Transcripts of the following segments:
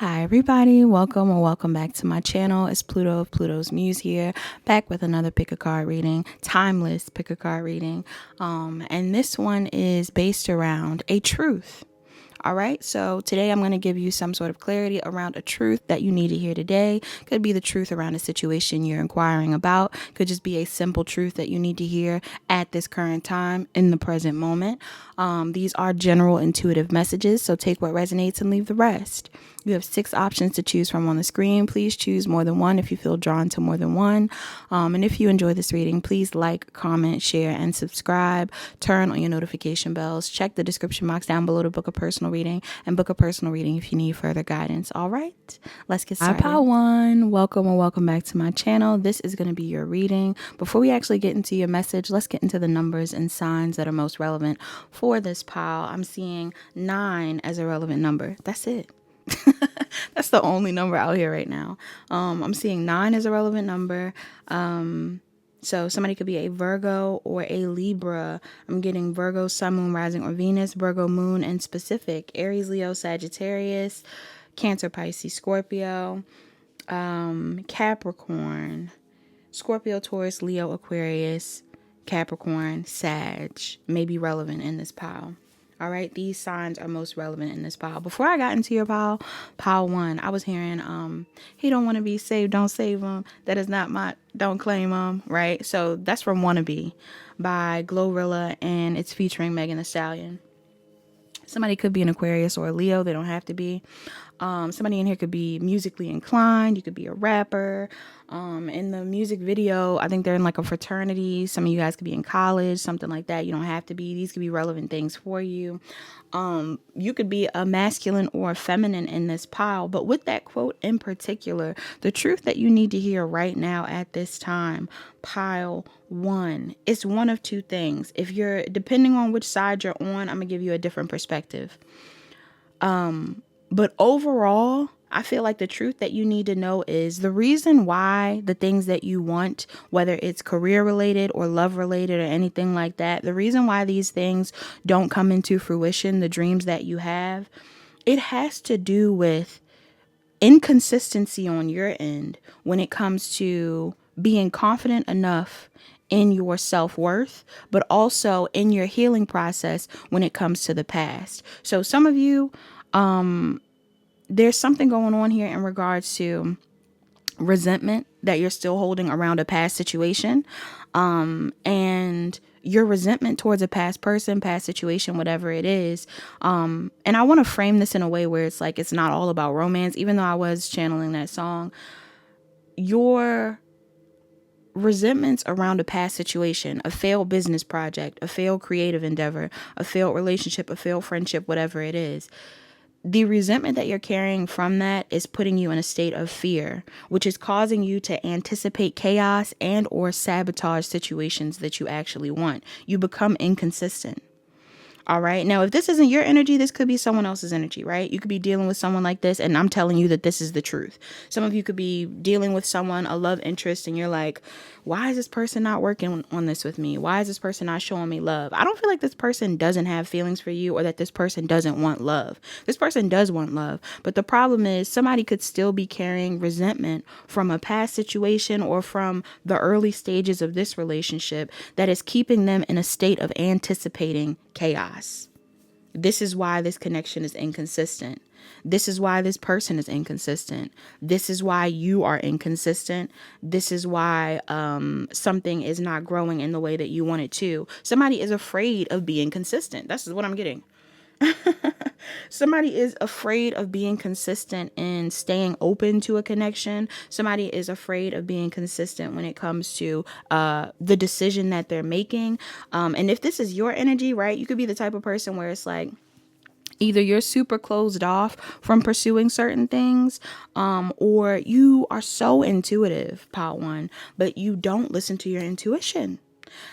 Hi everybody, welcome or welcome back to my channel. It's Pluto of Pluto's Muse here, back with another pick a card reading, timeless pick a card reading. And this one is based around a truth. All right, so today I'm going to give you some sort of clarity around a truth that you need to hear today. Could be the truth around a situation you're inquiring about. Could just be a simple truth that you need to hear at this current time in the present moment. These are general intuitive messages, so take what resonates and leave the rest. You have 6 options to choose from on the screen. Please choose more than one if you feel drawn to more than one. And if you enjoy this reading, please like, comment, share, and subscribe. Turn on your notification bells. Check the description box down below to book a personal reading and book a personal reading if you need further guidance. All right, let's get started. Hi, Pile One. Welcome or welcome back to my channel. This is going to be your reading. Before we actually get into your message, let's get into the numbers and signs that are most relevant for this pile. I'm seeing 9 as a relevant number. That's it. That's the only number out here right now. I'm seeing 9 as a relevant number. So somebody could be a Virgo or a Libra. I'm getting Virgo, Sun, Moon, Rising, or Venus, Virgo, Moon, and specific. Aries, Leo, Sagittarius, Cancer, Pisces, Scorpio, Capricorn, Scorpio, Taurus, Leo, Aquarius, Capricorn, Sag may be relevant in this pile. All right, these signs are most relevant in this pile. Before I got into your pile 1, I was hearing, he don't want to be saved, don't save him. That is not my, don't claim him, right? So that's from Wannabe by Glorilla, and it's featuring Megan Thee Stallion. Somebody could be an Aquarius or a Leo. They don't have to be. Somebody in here could be musically inclined. You could be a rapper. In the music video, I think they're in like a fraternity. Some of you guys could be in college, something like that. You don't have to be. These could be relevant things for you. You could be a masculine or a feminine in this pile. But with that quote in particular, the truth that you need to hear right now at this time, pile 1, it's one of two things. If you're, depending on which side you're on, I'm gonna give you a different perspective. But overall, I feel like the truth that you need to know is the reason why the things that you want, whether it's career related or love related or anything like that, the reason why these things don't come into fruition, the dreams that you have, it has to do with inconsistency on your end when it comes to being confident enough in your self-worth, but also in your healing process when it comes to the past. So some of you, there's something going on here in regards to resentment that you're still holding around a past situation. And your resentment towards a past person, past situation, whatever it is. And I want to frame this in a way where it's like, it's not all about romance, even though I was channeling that song. Your resentments around a past situation, a failed business project, a failed creative endeavor, a failed relationship, a failed friendship, whatever it is. The resentment that you're carrying from that is putting you in a state of fear, which is causing you to anticipate chaos and or sabotage situations that you actually want. You become inconsistent. All right. Now, if this isn't your energy, this could be someone else's energy, right? You could be dealing with someone like this, and I'm telling you that this is the truth. Some of you could be dealing with someone, a love interest, and you're like, why is this person not working on this with me? Why is this person not showing me love? I don't feel like this person doesn't have feelings for you or that this person doesn't want love. This person does want love. But the problem is somebody could still be carrying resentment from a past situation or from the early stages of this relationship that is keeping them in a state of anticipating chaos. This is why this connection is inconsistent. This is why this person is inconsistent. This is why you are inconsistent. This is why something is not growing in the way that you want it to. Somebody is afraid of being consistent. That's what I'm getting. Somebody is afraid of being consistent and staying open to a connection. Somebody is afraid of being consistent when it comes to the decision that they're making. And if this is your energy, right, you could be the type of person where it's like, either you're super closed off from pursuing certain things, or you are so intuitive, pile 1, but you don't listen to your intuition.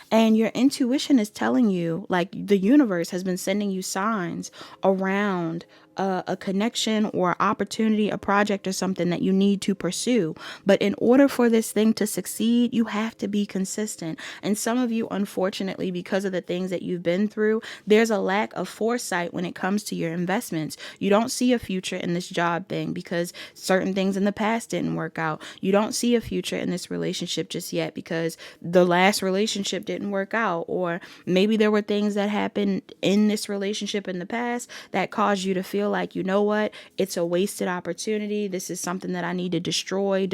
And your intuition is telling you, like the universe has been sending you signs around a connection or opportunity, a project or something that you need to pursue. But in order for this thing to succeed, you have to be consistent. And some of you, unfortunately, because of the things that you've been through, there's a lack of foresight when it comes to your investments. You don't see a future in this job thing because certain things in the past didn't work out. You don't see a future in this relationship just yet because the last relationship didn't work out, or maybe there were things that happened in this relationship in the past that caused you to feel like, you know what, it's a wasted opportunity. This is something that I need to destroy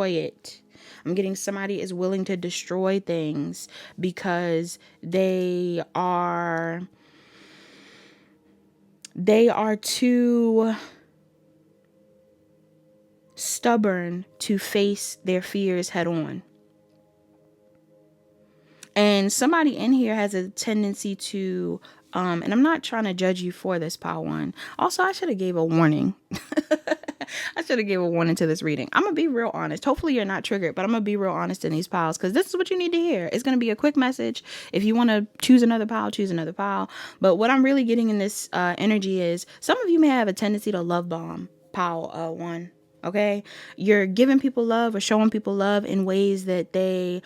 it. I'm getting somebody is willing to destroy things because they are too stubborn to face their fears head on. And somebody in here has a tendency to, and I'm not trying to judge you for this, pile one. Also, I should have gave a warning. I should have gave a warning to this reading. I'm going to be real honest. Hopefully you're not triggered, but I'm going to be real honest in these piles because this is what you need to hear. It's going to be a quick message. If you want to choose another pile, choose another pile. But what I'm really getting in this energy is some of you may have a tendency to love bomb pile one. Okay. You're giving people love or showing people love in ways that they,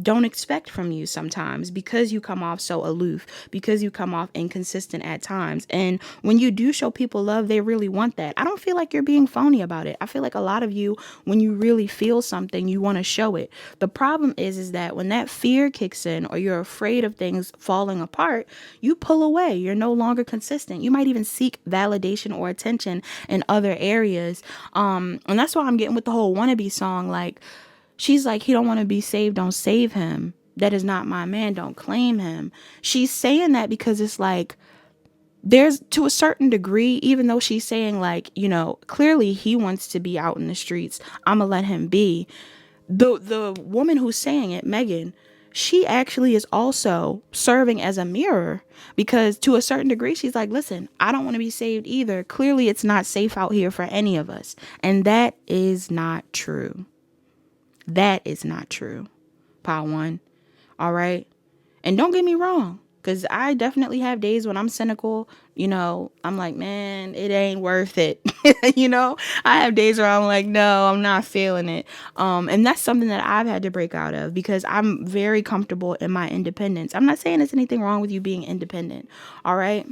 don't expect from you sometimes because you come off so aloof, because you come off inconsistent at times. And when you do show people love, they really want that. I don't feel like you're being phony about it. I feel like a lot of you, when you really feel something, you want to show it. The problem is that when that fear kicks in or you're afraid of things falling apart, you pull away. You're no longer consistent. You might even seek validation or attention in other areas. And that's why I'm getting with the whole wannabe song. Like, she's like, he don't want to be saved, don't save him. That is not my man, don't claim him. She's saying that because it's like, there's to a certain degree, even though she's saying like, you know, clearly he wants to be out in the streets, I'm gonna let him be. The woman who's saying it, Megan, she actually is also serving as a mirror because to a certain degree, she's like, listen, I don't want to be saved either. Clearly it's not safe out here for any of us. And that is not true. That is not true. Pile one. All right. And don't get me wrong, because I definitely have days when I'm cynical. You know, I'm like, man, it ain't worth it. You know, I have days where I'm like, no, I'm not feeling it. And that's something that I've had to break out of because I'm very comfortable in my independence. I'm not saying there's anything wrong with you being independent. All right.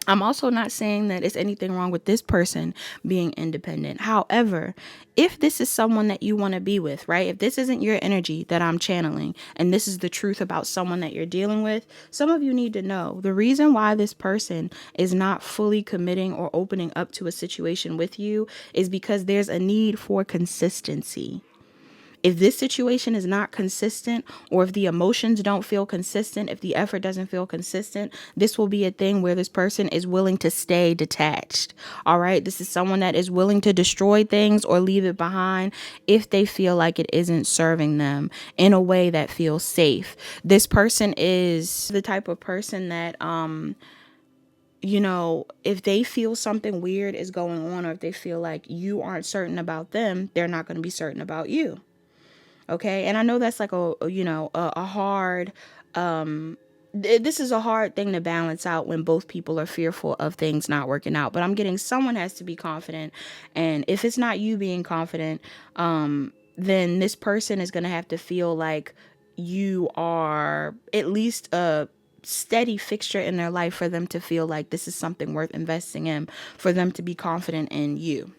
I'm also not saying that it's anything wrong with this person being independent. However, if this is someone that you want to be with, right? If this isn't your energy that I'm channeling, and this is the truth about someone that you're dealing with, some of you need to know the reason why this person is not fully committing or opening up to a situation with you is because there's a need for consistency. If this situation is not consistent, or if the emotions don't feel consistent, if the effort doesn't feel consistent, this will be a thing where this person is willing to stay detached. All right. This is someone that is willing to destroy things or leave it behind if they feel like it isn't serving them in a way that feels safe. This person is the type of person that, you know, if they feel something weird is going on, or if they feel like you aren't certain about them, they're not going to be certain about you. Okay. And I know that's like a hard, this is a hard thing to balance out when both people are fearful of things not working out, but I'm getting someone has to be confident. And if it's not you being confident, then this person is going to have to feel like you are at least a steady fixture in their life for them to feel like this is something worth investing in, for them to be confident in you.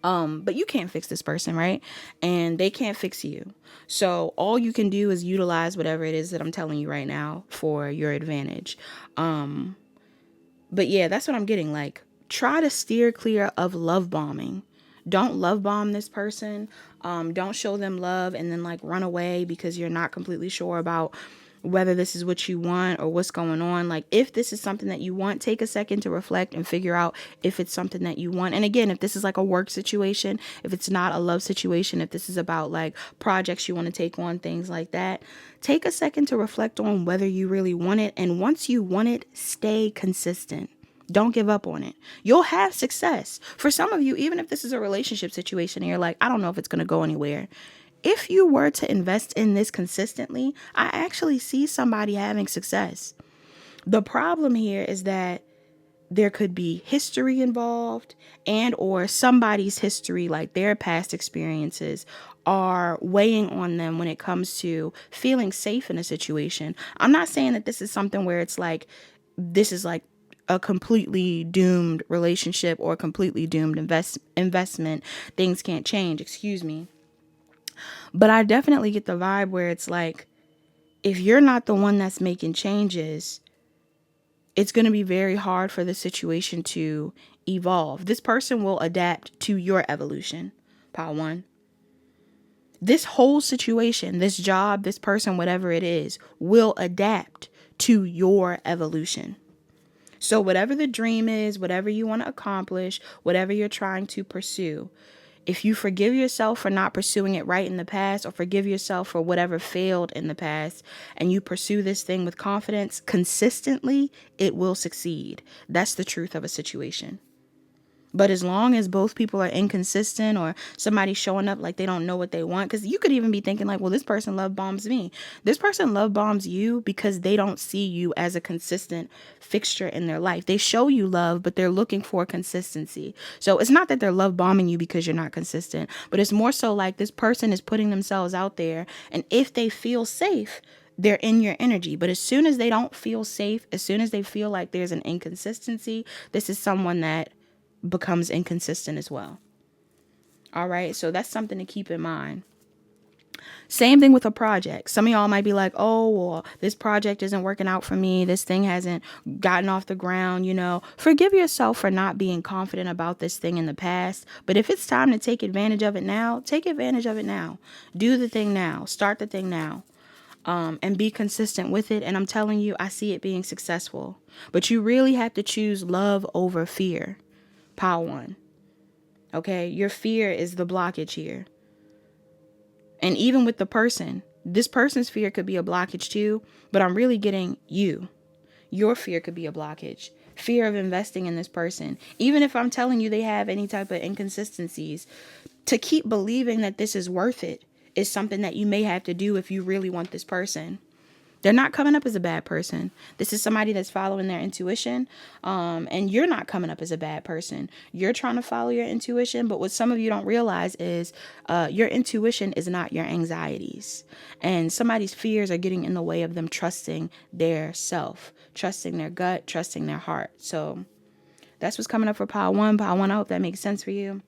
But you can't fix this person, right? And they can't fix you. So all you can do is utilize whatever it is that I'm telling you right now for your advantage. But yeah, that's what I'm getting. Like, try to steer clear of love bombing. Don't love bomb this person. Don't show them love and then like run away because you're not completely sure about whether this is what you want or what's going on. Like, if this is something that you want, take a second to reflect and figure out if it's something that you want. And again, if this is like a work situation, if it's not a love situation, if this is about like projects you want to take on, things like that, take a second to reflect on whether you really want it. And once you want it, stay consistent. Don't give up on it. You'll have success. For some of you, even if this is a relationship situation and you're like, I don't know if it's going to go anywhere. If you were to invest in this consistently, I actually see somebody having success. The problem here is that there could be history involved, and or somebody's history, like their past experiences, are weighing on them when it comes to feeling safe in a situation. I'm not saying that this is something where it's like, this is like a completely doomed relationship or a completely doomed investment. Things can't change, excuse me. But I definitely get the vibe where it's like, if you're not the one that's making changes, it's going to be very hard for the situation to evolve. This person will adapt to your evolution. Pile one. This whole situation, this job, this person, whatever it is, will adapt to your evolution. So whatever the dream is, whatever you want to accomplish, whatever you're trying to pursue, if you forgive yourself for not pursuing it right in the past, or forgive yourself for whatever failed in the past, and you pursue this thing with confidence consistently, it will succeed. That's the truth of a situation. But as long as both people are inconsistent, or somebody's showing up like they don't know what they want, because you could even be thinking like, well, this person love bombs me. This person love bombs you because they don't see you as a consistent fixture in their life. They show you love, but they're looking for consistency. So it's not that they're love bombing you because you're not consistent, but it's more so like this person is putting themselves out there, and if they feel safe, they're in your energy. But as soon as they don't feel safe, as soon as they feel like there's an inconsistency, this is someone that becomes inconsistent as well. All right, so that's something to keep in mind. Same thing with a project. Some of y'all might be like, oh, well, this project isn't working out for me. This thing hasn't gotten off the ground, you know. Forgive yourself for not being confident about this thing in the past. But if it's time to take advantage of it now, take advantage of it now. Do the thing now. Start the thing now. And be consistent with it. And I'm telling you, I see it being successful. But you really have to choose love over fear. Pile one. Okay, your fear is the blockage here. And even with the person, this person's fear could be a blockage too, but I'm really getting you. Your fear could be a blockage. Fear of investing in this person. Even if I'm telling you they have any type of inconsistencies, to keep believing that this is worth it is something that you may have to do if you really want this person. They're not coming up as a bad person. This is somebody that's following their intuition. And you're not coming up as a bad person. You're trying to follow your intuition. But what some of you don't realize is your intuition is not your anxieties. And somebody's fears are getting in the way of them trusting their self, trusting their gut, trusting their heart. So that's what's coming up for pile one. Pile one, I hope that makes sense for you.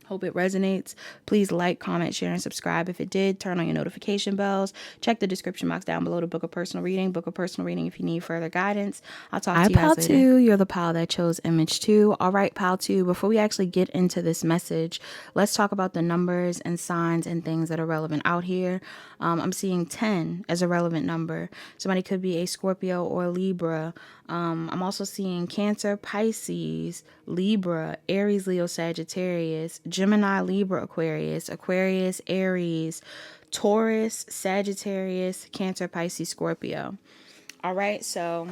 Hope it resonates. Please like, comment, share, and subscribe. If it did, turn on your notification bells. Check the description box down below to book a personal reading. Book a personal reading if you need further guidance. I'll talk to you guys later. Pile 2, you're the pile that chose image 2. All right, pile 2, before we actually get into this message, let's talk about the numbers and signs and things that are relevant out here. I'm seeing 10 as a relevant number. Somebody could be a Scorpio or Libra. I'm also seeing Cancer, Pisces, Libra, Aries, Leo, Sagittarius, Gemini, Libra, Aquarius, Aquarius, Aries, Taurus, Sagittarius, Cancer, Pisces, Scorpio. All right, so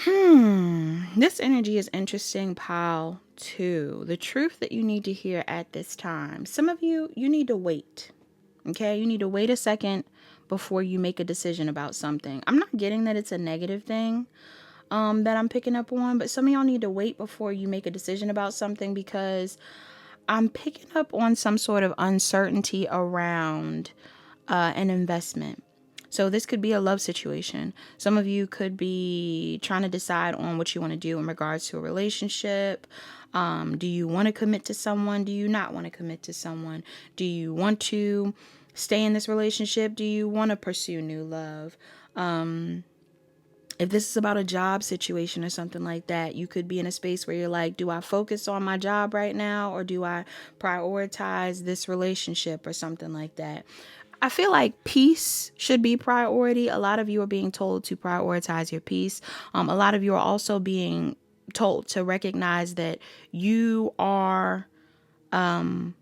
this energy is interesting, pile 2. The truth that you need to hear at this time. Some of you need to wait. Okay, you need to wait a second before you make a decision about something. I'm not getting that it's a negative thing that I'm picking up on, but some of y'all need to wait before you make a decision about something, because I'm picking up on some sort of uncertainty around an investment. So this could be a love situation. Some of you could be trying to decide on what you want to do in regards to a relationship. Do you want to commit to someone? Do you not want to commit to someone? Do you want to stay in this relationship? Do you want to pursue new love? If this is about a job situation or something like that, you could be in a space where you're like, do I focus on my job right now, or do I prioritize this relationship or something like that? I feel like peace should be priority. A lot of you are being told to prioritize your peace. A lot of you are also being told to recognize that you are all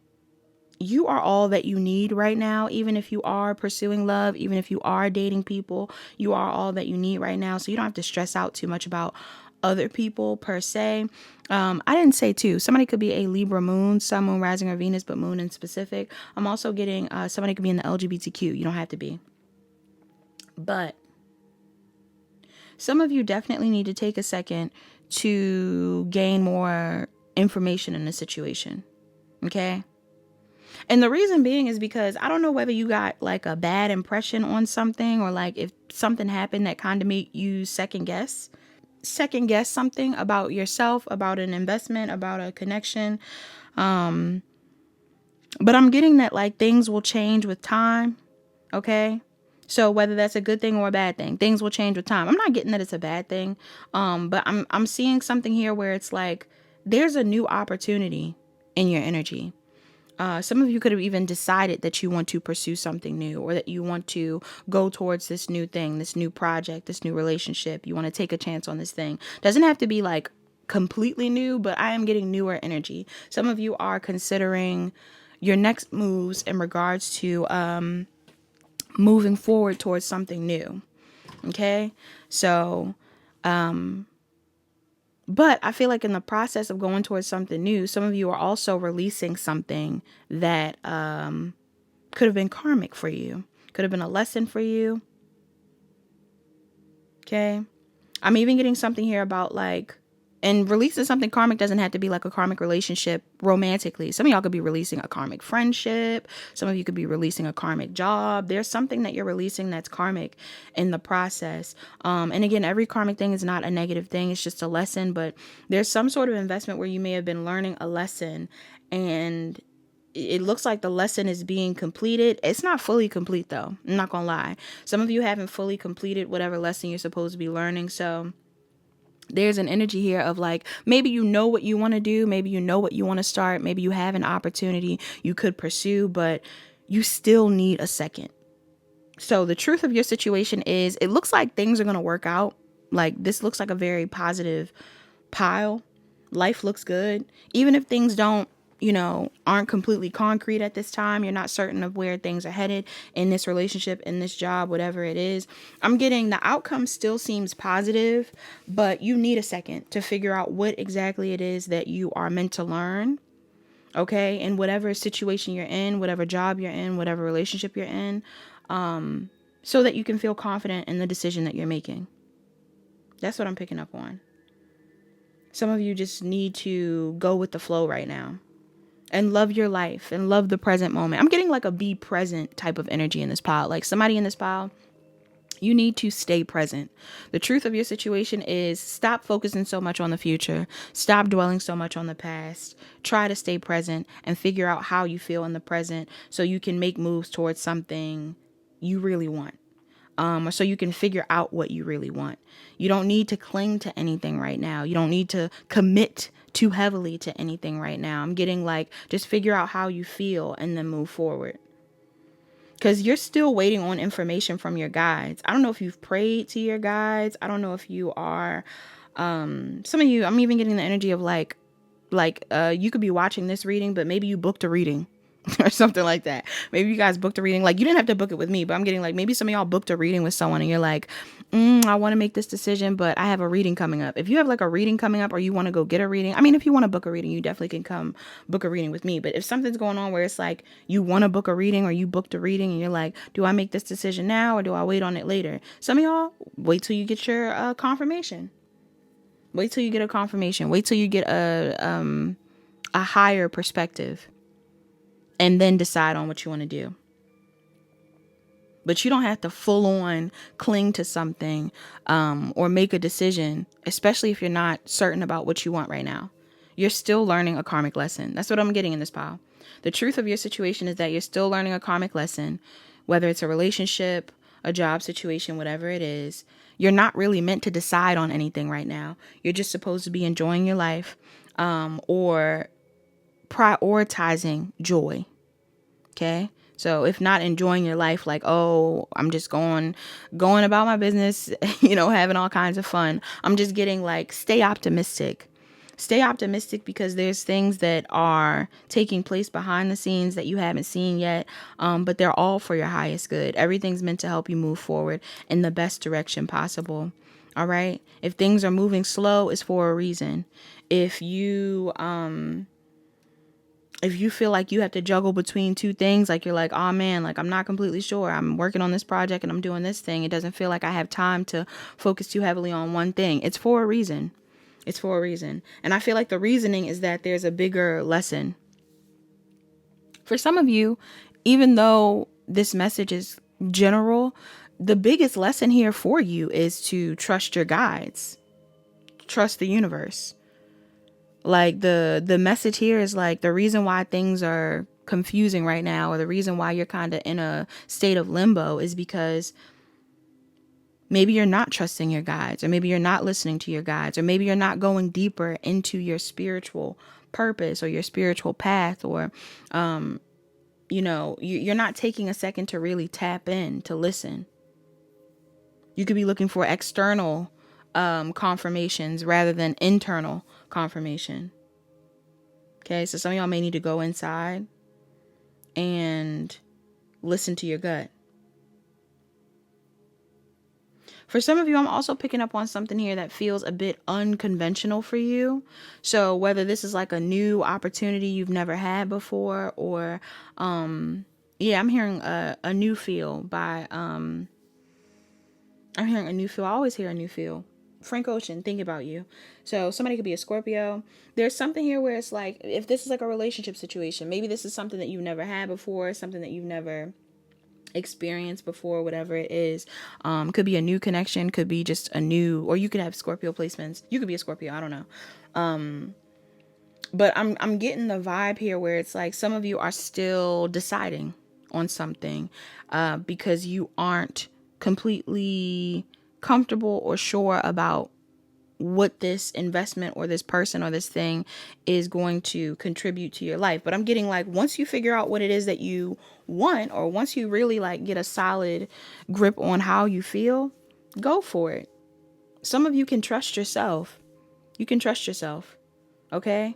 that you need right now. Even if you are pursuing love, even if you are dating people, you are all that you need right now. So you don't have to stress out too much about other people per se. I didn't say too. Somebody could be a Libra moon, sun, moon, rising, or Venus, but moon in specific. I'm also getting somebody could be in the LGBTQ. You don't have to be. But some of you definitely need to take a second to gain more information in the situation. Okay. And the reason being is because I don't know whether you got like a bad impression on something, or like if something happened that kind of made you second guess something about yourself, about an investment, about a connection. But I'm getting that like things will change with time. Okay. So whether that's a good thing or a bad thing, things will change with time. I'm not getting that it's a bad thing. But I'm seeing something here where it's like there's a new opportunity in your energy. Some of you could have even decided that you want to pursue something new, or that you want to go towards this new thing, this new project, this new relationship. You want to take a chance on this thing. Doesn't have to be like completely new, but I am getting newer energy. Some of you are considering your next moves in regards to moving forward towards something new. Okay. So, but I feel like in the process of going towards something new, some of you are also releasing something that could have been karmic for you, could have been a lesson for you. Okay. I'm even getting something here about like, and releasing something karmic doesn't have to be like a karmic relationship romantically. Some of y'all could be releasing a karmic friendship. Some of you could be releasing a karmic job. There's something that you're releasing that's karmic in the process. And again, every karmic thing is not a negative thing. It's just a lesson. But there's some sort of investment where you may have been learning a lesson, and it looks like the lesson is being completed. It's not fully complete though. I'm not gonna lie. Some of you haven't fully completed whatever lesson you're supposed to be learning. So there's an energy here of like, maybe you know what you want to do. Maybe you know what you want to start. Maybe you have an opportunity you could pursue, but you still need a second. So the truth of your situation is it looks like things are going to work out. Like this looks like a very positive pile. Life looks good. Even if things don't, aren't completely concrete at this time, you're not certain of where things are headed in this relationship, in this job, whatever it is. I'm getting the outcome still seems positive, but you need a second to figure out what exactly it is that you are meant to learn. Okay. And whatever situation you're in, whatever job you're in, whatever relationship you're in, so that you can feel confident in the decision that you're making. That's what I'm picking up on. Some of you just need to go with the flow right now and love your life and love the present moment. I'm getting like a be present type of energy in this pile. Like somebody in this pile, you need to stay present. The truth of your situation is stop focusing so much on the future. Stop dwelling so much on the past. Try to stay present and figure out how you feel in the present so you can make moves towards something you really want. Or so you can figure out what you really want. You don't need to cling to anything right now. You don't need to commit too heavily to anything right now. I'm getting like, just figure out how you feel and then move forward. Because you're still waiting on information from your guides. I don't know if you've prayed to your guides. I don't know if you are, some of you, I'm even getting the energy of like you could be watching this reading, but maybe you booked a reading. Or something like that. Maybe you guys booked a reading. Like you didn't have to book it with me, but I'm getting like maybe some of y'all booked a reading with someone and you're like, I want to make this decision, but I have a reading coming up. If you have like a reading coming up or you want to go get a reading, I mean, if you want to book a reading, you definitely can come book a reading with me. But if something's going on where it's like you want to book a reading or you booked a reading and you're like, do I make this decision now or do I wait on it later? Some of y'all wait till you get your confirmation. Wait till you get a confirmation. Wait till you get a higher perspective. And then decide on what you want to do. But you don't have to full on cling to something or make a decision, especially if you're not certain about what you want right now. You're still learning a karmic lesson. That's what I'm getting in this pile. The truth of your situation is that you're still learning a karmic lesson, whether it's a relationship, a job situation, whatever it is. You're not really meant to decide on anything right now. You're just supposed to be enjoying your life or prioritizing joy. Okay. So if not enjoying your life, like, oh, I'm just going about my business, having all kinds of fun. I'm just getting like, stay optimistic. Stay optimistic because there's things that are taking place behind the scenes that you haven't seen yet. But they're all for your highest good. Everything's meant to help you move forward in the best direction possible. All right. If things are moving slow, it's for a reason. If you feel like you have to juggle between two things, like you're like, oh man, like I'm not completely sure. I'm working on this project and I'm doing this thing. It doesn't feel like I have time to focus too heavily on one thing. It's for a reason. It's for a reason. And I feel like the reasoning is that there's a bigger lesson. For some of you, even though this message is general, the biggest lesson here for you is to trust your guides, trust the universe. Like the message here is like the reason why things are confusing right now, or the reason why you're kind of in a state of limbo, is because maybe you're not trusting your guides, or maybe you're not listening to your guides, or maybe you're not going deeper into your spiritual purpose or your spiritual path, or you're not taking a second to really tap in to listen. You could be looking for external confirmations rather than internal confirmation. Okay, so some of y'all may need to go inside and listen to your gut. For some of you, I'm also picking up on something here that feels a bit unconventional for you. So whether this is like a new opportunity you've never had before, or I'm hearing a new feel by I'm hearing a new feel. I always hear a new feel. Frank Ocean, think about you. So somebody could be a Scorpio. There's something here where it's like, if this is like a relationship situation, maybe this is something that you've never had before, something that you've never experienced before, whatever it is. Could be a new connection, could be just a new, or you could have Scorpio placements. You could be a Scorpio, I don't know. But I'm getting the vibe here where it's like some of you are still deciding on something because you aren't completely comfortable or sure about what this investment or this person or this thing is going to contribute to your life. But I'm getting like, once you figure out what it is that you want, or once you really like get a solid grip on how you feel, go for it. Some of you can trust yourself. You can trust yourself. Okay?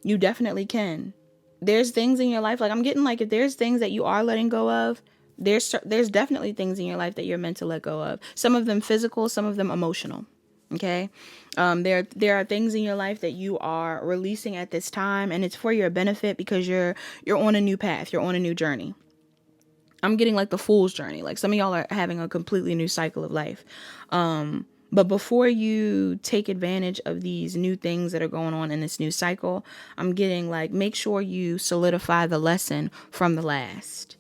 You definitely can. There's things in your life, like I'm getting like, if there's things that you are letting go of, there's definitely things in your life that you're meant to let go of. Some of them physical, some of them emotional. Okay. There are things in your life that you are releasing at this time, and it's for your benefit because you're on a new path. You're on a new journey. I'm getting like the fool's journey. Like some of y'all are having a completely new cycle of life. But before you take advantage of these new things that are going on in this new cycle, I'm getting like, make sure you solidify the lesson from the last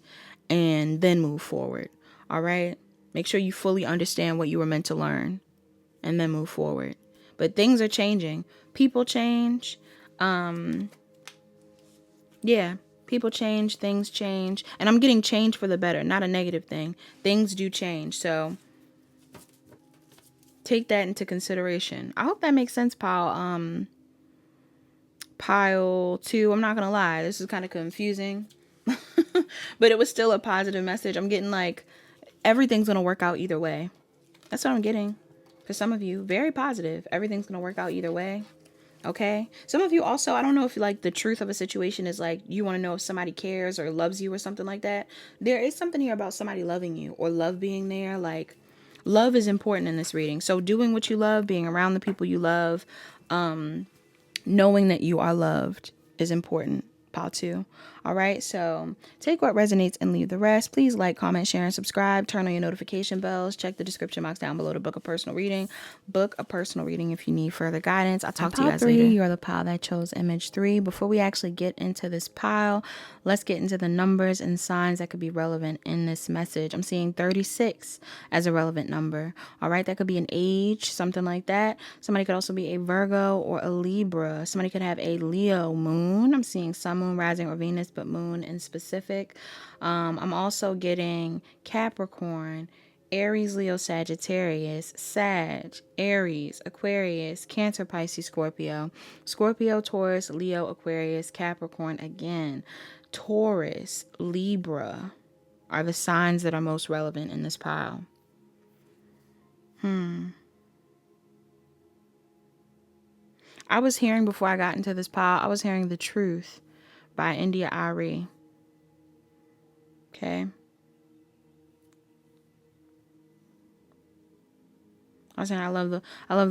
and then move forward. All right. Make sure you fully understand what you were meant to learn and then move forward. But things are changing. People change. People change, things change. And I'm getting change for the better, not a negative thing. Things do change. So take that into consideration. I hope that makes sense, pile 2. I'm not going to lie. This is kind of confusing. But it was still a positive message. I'm getting like, everything's going to work out either way. That's what I'm getting. For some of you, very positive. Everything's going to work out either way. Okay. Some of you also, I don't know if like the truth of a situation is like, you want to know if somebody cares or loves you or something like that. There is something here about somebody loving you or love being there. Like love is important in this reading. So doing what you love, being around the people you love, knowing that you are loved is important. Pile 2. All right. So take what resonates and leave the rest. Please like, comment, share, and subscribe. Turn on your notification bells. Check the description box down below to book a personal reading. Book a personal reading if you need further guidance. I'll talk to you guys later. You're the pile that chose image 3. Before we actually get into this pile, let's get into the numbers and signs that could be relevant in this message. I'm seeing 36 as a relevant number. All right. That could be an age, something like that. Somebody could also be a Virgo or a Libra. Somebody could have a Leo moon. I'm seeing sun, moon, rising, or Venus, but moon in specific. I'm also getting Capricorn, Aries, Leo, Sagittarius, Sag, Aries, Aquarius, Cancer, Pisces, Scorpio, Taurus, Leo, Aquarius, Capricorn again, Taurus, Libra are the signs that are most relevant in this pile. I was hearing, before I got into this pile, I was hearing The Truth by India Ari. Okay. I was saying I love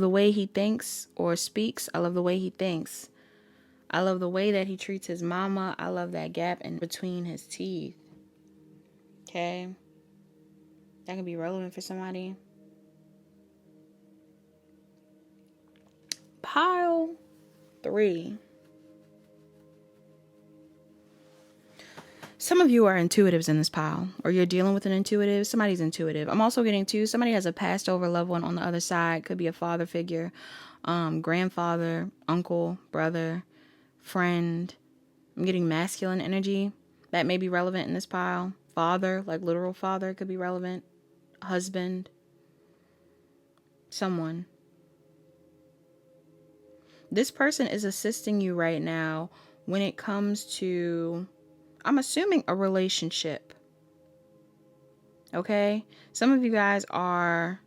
the way he thinks or speaks. I love the way he thinks. I love the way that he treats his mama. I love that gap in between his teeth. Okay. That can be relevant for somebody. Pile 3. Some of you are intuitives in this pile, or you're dealing with an intuitive. Somebody's intuitive. I'm also getting to somebody has a passed over loved one on the other side. Could be a father figure, grandfather, uncle, brother, friend. I'm getting masculine energy. That may be relevant in this pile. Father, like literal father, could be relevant. Husband. Someone. This person is assisting you right now when it comes to, I'm assuming, a relationship. Okay? Some of you guys are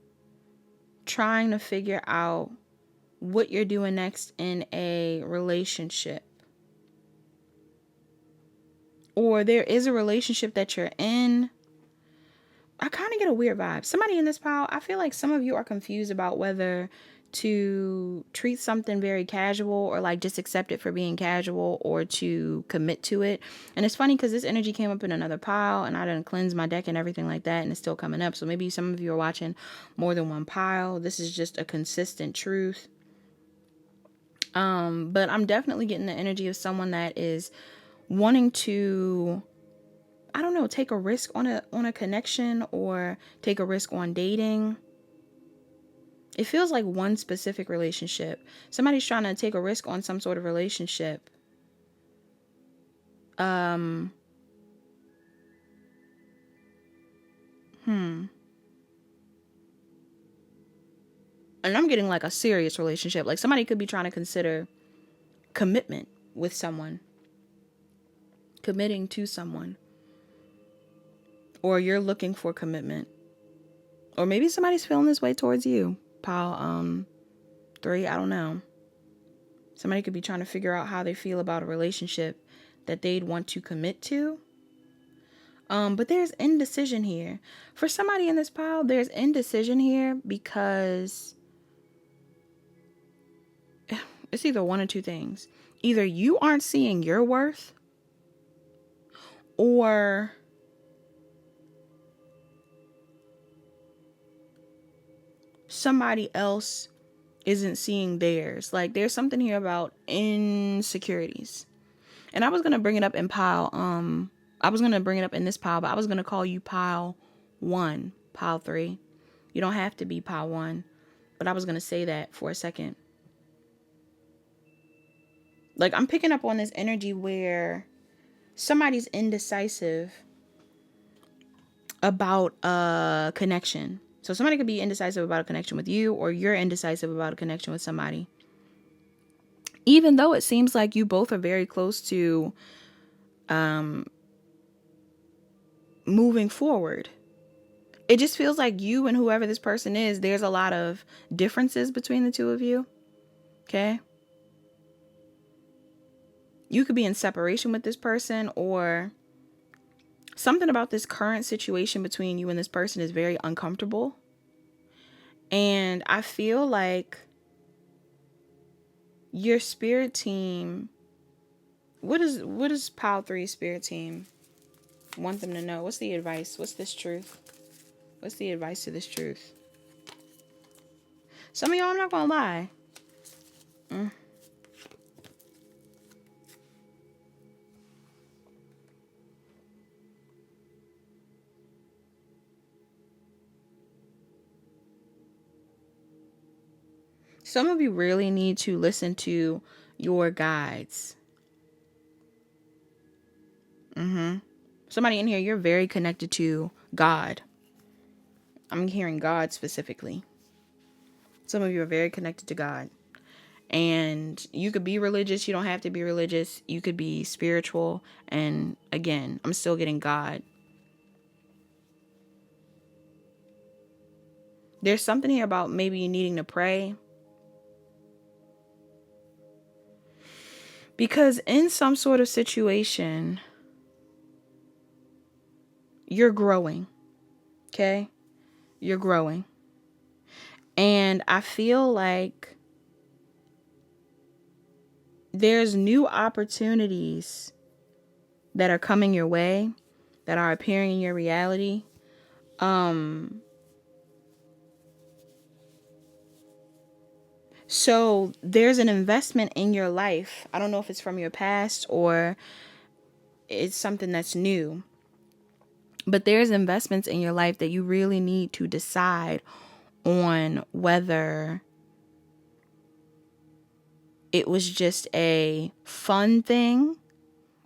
trying to figure out what you're doing next in a relationship. Or there is a relationship that you're in. I kind of get a weird vibe. Somebody in this pile, I feel like some of you are confused about whether to treat something very casual or like just accept it for being casual or to commit to it. And it's funny because this energy came up in another pile and I didn't cleanse my deck and everything like that, and it's still coming up. So maybe some of you are watching more than one pile. This is just a consistent truth. But I'm definitely getting the energy of someone that is wanting to, I don't know, take a risk on a connection or take a risk on dating. It feels like one specific relationship. Somebody's trying to take a risk on some sort of relationship. And I'm getting like a serious relationship. Like somebody could be trying to consider commitment with someone. Committing to someone. Or you're looking for commitment. Or maybe somebody's feeling this way towards you. Pile 3, I don't know. Somebody could be trying to figure out how they feel about a relationship that they'd want to commit to. But there's indecision here. For somebody in this pile, there's indecision here because it's either one or two things. Either you aren't seeing your worth, or somebody else isn't seeing theirs. Like there's something here about insecurities. And I was going to bring it up in pile, I was going to bring it up in this pile, but I was going to call you pile 1, pile 3. You don't have to be pile 1, but I was going to say that for a second. Like I'm picking up on this energy where somebody's indecisive about a connection. So somebody could be indecisive about a connection with you, or you're indecisive about a connection with somebody. Even though it seems like you both are very close to moving forward. It just feels like you and whoever this person is, there's a lot of differences between the two of you. Okay? You could be in separation with this person, or something about this current situation between you and this person is very uncomfortable. And I feel like your spirit team, what is pile 3 spirit team want them to know? What's the advice? What's this truth? What's the advice to this truth? Some of y'all, I'm not gonna lie. Some of you really need to listen to your guides. Somebody in here, you're very connected to God. I'm hearing God specifically. Some of you are very connected to God. And you could be religious. You don't have to be religious. You could be spiritual. And again, I'm still getting God. There's something here about maybe you needing to pray. Because in some sort of situation, you're growing. Okay? You're growing. And I feel like there's new opportunities that are coming your way, that are appearing in your reality. So there's an investment in your life. I don't know if it's from your past or it's something that's new, but there's investments in your life that you really need to decide on whether it was just a fun thing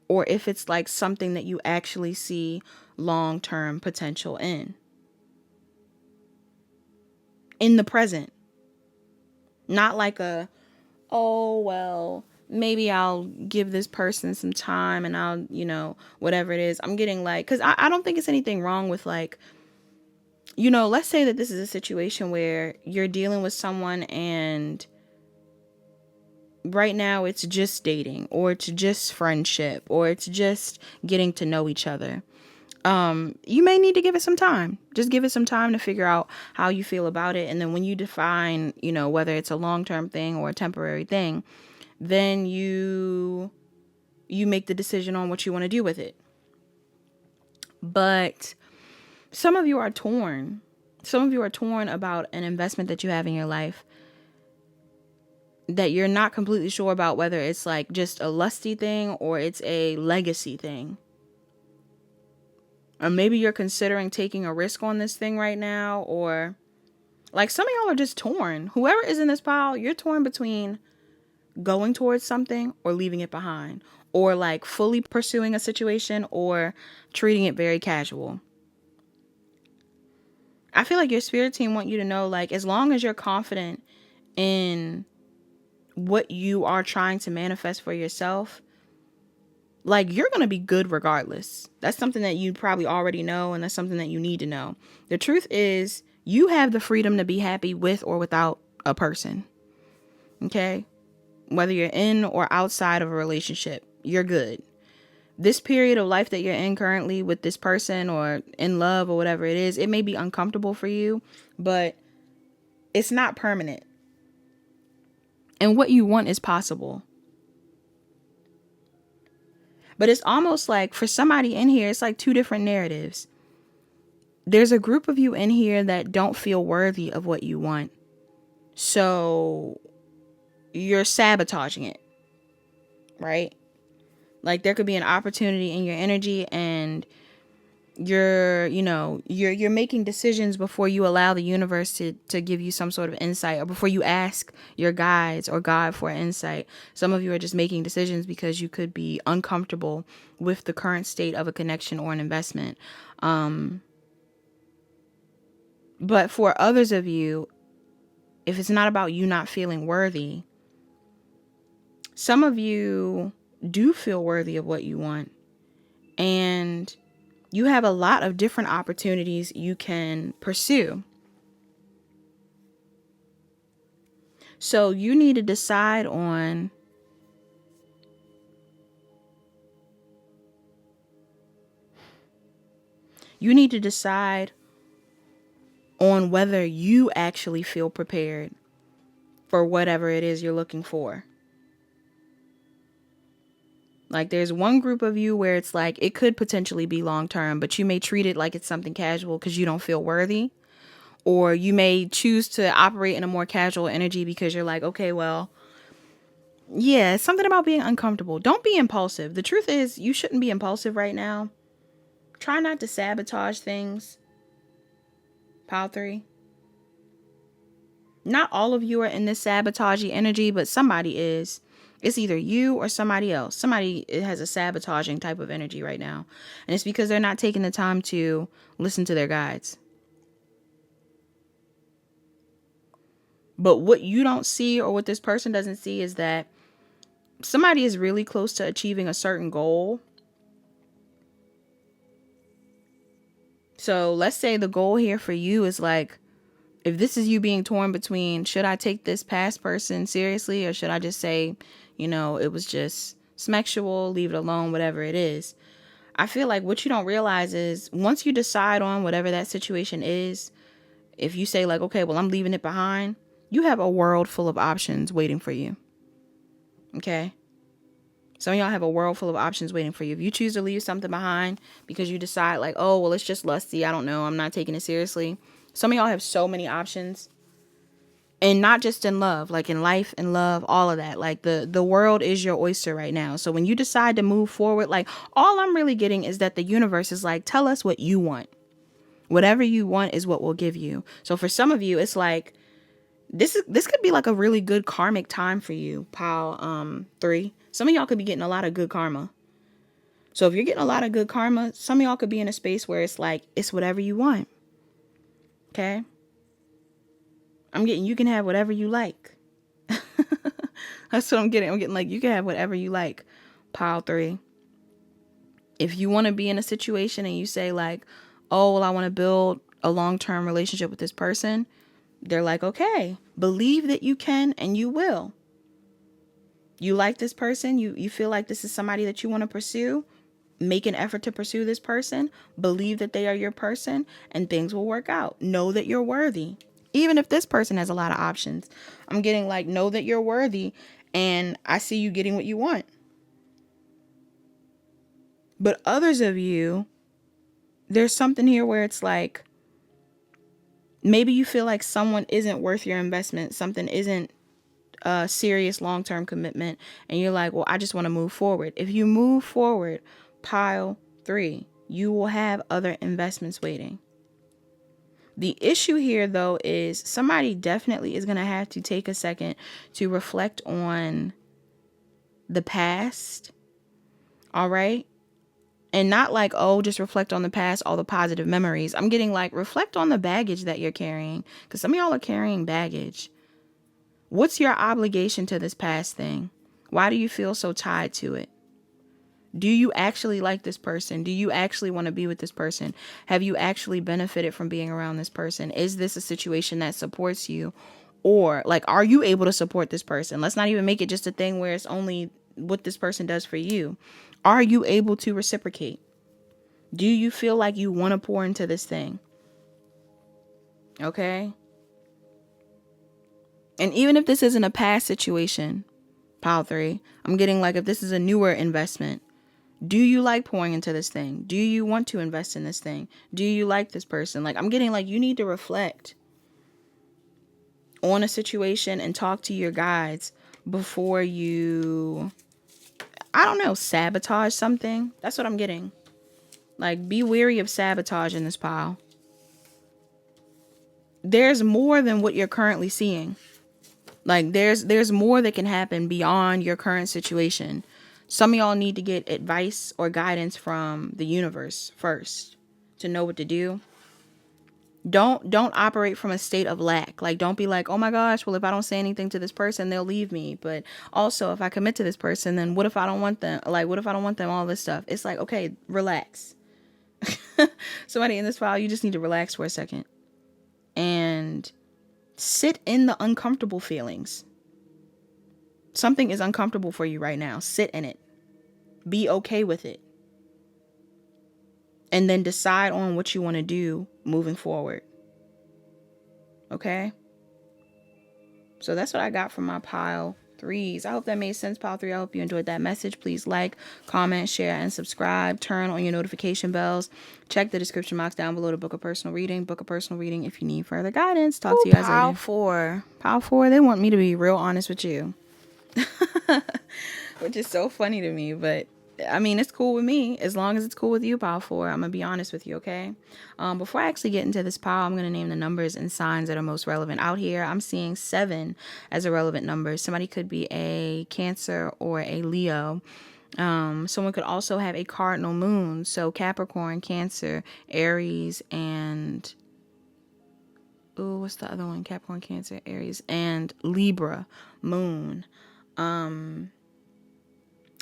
or if it's like something that you actually see long-term potential in the present. Not like a, oh, well, maybe I'll give this person some time and I'll, whatever it is. I'm getting like, because I don't think it's anything wrong with like, let's say that this is a situation where you're dealing with someone and right now it's just dating or it's just friendship or it's just getting to know each other. You may need to give it some time. Just give it some time to figure out how you feel about it. And then when you define, whether it's a long-term thing or a temporary thing, then you make the decision on what you want to do with it. But some of you are torn. Some of you are torn about an investment that you have in your life that you're not completely sure about whether it's like just a lusty thing or it's a legacy thing. Or maybe you're considering taking a risk on this thing right now, or like some of y'all are just torn. Whoever is in this pile, you're torn between going towards something or leaving it behind, or like fully pursuing a situation or treating it very casual. I feel like your spirit team want you to know, like, as long as you're confident in what you are trying to manifest for yourself, like, you're going to be good regardless. That's something that you probably already know, and that's something that you need to know. The truth is, you have the freedom to be happy with or without a person. Okay? Whether you're in or outside of a relationship, you're good. This period of life that you're in currently with this person or in love or whatever it is, it may be uncomfortable for you, but it's not permanent. And what you want is possible. But it's almost like for somebody in here, it's like two different narratives. There's a group of you in here that don't feel worthy of what you want. So you're sabotaging it, right? Like there could be an opportunity in your energy and you're making decisions before you allow the universe to give you some sort of insight, or before you ask your guides or God for insight. Some of you are just making decisions because you could be uncomfortable with the current state of a connection or an investment. But for others of you, if it's not about you not feeling worthy, some of you do feel worthy of what you want. And you have a lot of different opportunities you can pursue. So you need to decide on whether you actually feel prepared for whatever it is you're looking for. Like there's one group of you where it's like it could potentially be long term, but you may treat it like it's something casual because you don't feel worthy. Or you may choose to operate in a more casual energy because you're like, okay, well, yeah, it's something about being uncomfortable. Don't be impulsive. The truth is, you shouldn't be impulsive right now. Try not to sabotage things. Pile 3. Not all of you are in this sabotagey energy, but somebody is. It's either you or somebody else. Somebody has a sabotaging type of energy right now. And it's because they're not taking the time to listen to their guides. But what you don't see, or what this person doesn't see, is that somebody is really close to achieving a certain goal. So let's say the goal here for you is like, if this is you being torn between, should I take this past person seriously, or should I just say, it was just sexual, leave it alone, whatever it is. I feel like what you don't realize is once you decide on whatever that situation is, if you say like, okay, well, I'm leaving it behind, you have a world full of options waiting for you. Okay? Some of y'all have a world full of options waiting for you. If you choose to leave something behind because you decide like, oh, well, it's just lusty, I don't know, I'm not taking it seriously. Some of y'all have so many options. And not just in love, like in life and love, all of that. Like the world is your oyster right now. So when you decide to move forward, like all I'm really getting is that the universe is like, tell us what you want. Whatever you want is what we'll give you. So for some of you, it's like this could be like a really good karmic time for you, pile 3. Some of y'all could be getting a lot of good karma. So if you're getting a lot of good karma, some of y'all could be in a space where it's like, it's whatever you want. Okay? I'm getting, you can have whatever you like. That's what I'm getting. I'm getting like, you can have whatever you like, pile 3. If you want to be in a situation and you say like, oh, well, I want to build a long-term relationship with this person. They're like, okay, believe that you can and you will. You like this person. You feel like this is somebody that you want to pursue. Make an effort to pursue this person. Believe that they are your person and things will work out. Know that you're worthy. Even if this person has a lot of options, I'm getting like, know that you're worthy and I see you getting what you want. But others of you, there's something here where it's like, maybe you feel like someone isn't worth your investment. Something isn't a serious long-term commitment. And you're like, well, I just want to move forward. If you move forward, pile 3, you will have other investments waiting. The issue here, though, is somebody definitely is going to have to take a second to reflect on the past. All right. And not like, oh, just reflect on the past, all the positive memories. I'm getting like, reflect on the baggage that you're carrying. Because some of y'all are carrying baggage. What's your obligation to this past thing? Why do you feel so tied to it? Do you actually like this person? Do you actually want to be with this person? Have you actually benefited from being around this person? Is this a situation that supports you? Or like, are you able to support this person? Let's not even make it just a thing where it's only what this person does for you. Are you able to reciprocate? Do you feel like you want to pour into this thing? Okay. And even if this isn't a past situation, pile 3, I'm getting like, if this is a newer investment, do you like pouring into this thing? Do you want to invest in this thing? Do you like this person? Like, I'm getting like, you need to reflect on a situation and talk to your guides before you, I don't know, sabotage something. That's what I'm getting. Like, be wary of sabotage in this pile. There's more than what you're currently seeing. Like, there's more that can happen beyond your current situation. Some of y'all need to get advice or guidance from the universe first to know what to do. Don't operate from a state of lack. Like, don't be like, oh my gosh, well, if I don't say anything to this person, they'll leave me. But also, if I commit to this person, then what if I don't want them? Like, what if I don't want them? All this stuff. It's like, okay, relax. Somebody in this file, you just need to relax for a second and sit in the uncomfortable feelings. Something is uncomfortable for you right now. Sit in it. Be okay with it. And then decide on what you want to do moving forward. Okay? So that's what I got from my pile 3s. I hope that made sense, pile 3. I hope you enjoyed that message. Please like, comment, share, and subscribe. Turn on your notification bells. Check the description box down below to book a personal reading. Book a personal reading if you need further guidance. Talk to you guys later. Pile 4. Pile 4, they want me to be real honest with you. Which is so funny to me, but I mean, it's cool with me as long as it's cool with you, pile 4. I'm gonna be honest with you, okay? Before I actually get into this pile, I'm gonna name the numbers and signs that are most relevant out here. I'm seeing 7 as a relevant number. Somebody could be a Cancer or a Leo. Someone could also have a cardinal moon, so Capricorn, Cancer, Aries, and what's the other one? Capricorn, Cancer, Aries, and Libra moon.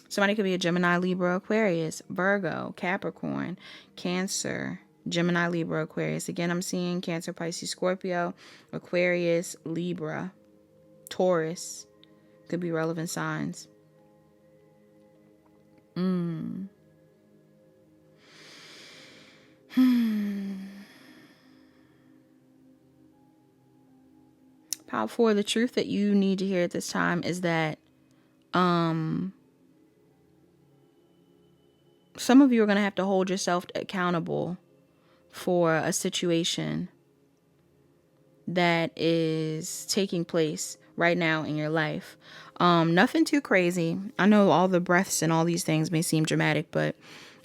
Somebody could be a Gemini, Libra, Aquarius, Virgo, Capricorn, Cancer, Gemini, Libra, Aquarius. Again, I'm seeing Cancer, Pisces, Scorpio, Aquarius, Libra, Taurus. Could be relevant signs. Pile 4, the truth that you need to hear at this time is that some of you are going to have to hold yourself accountable for a situation that is taking place right now in your life. Nothing too crazy. I know all the breaths and all these things may seem dramatic, but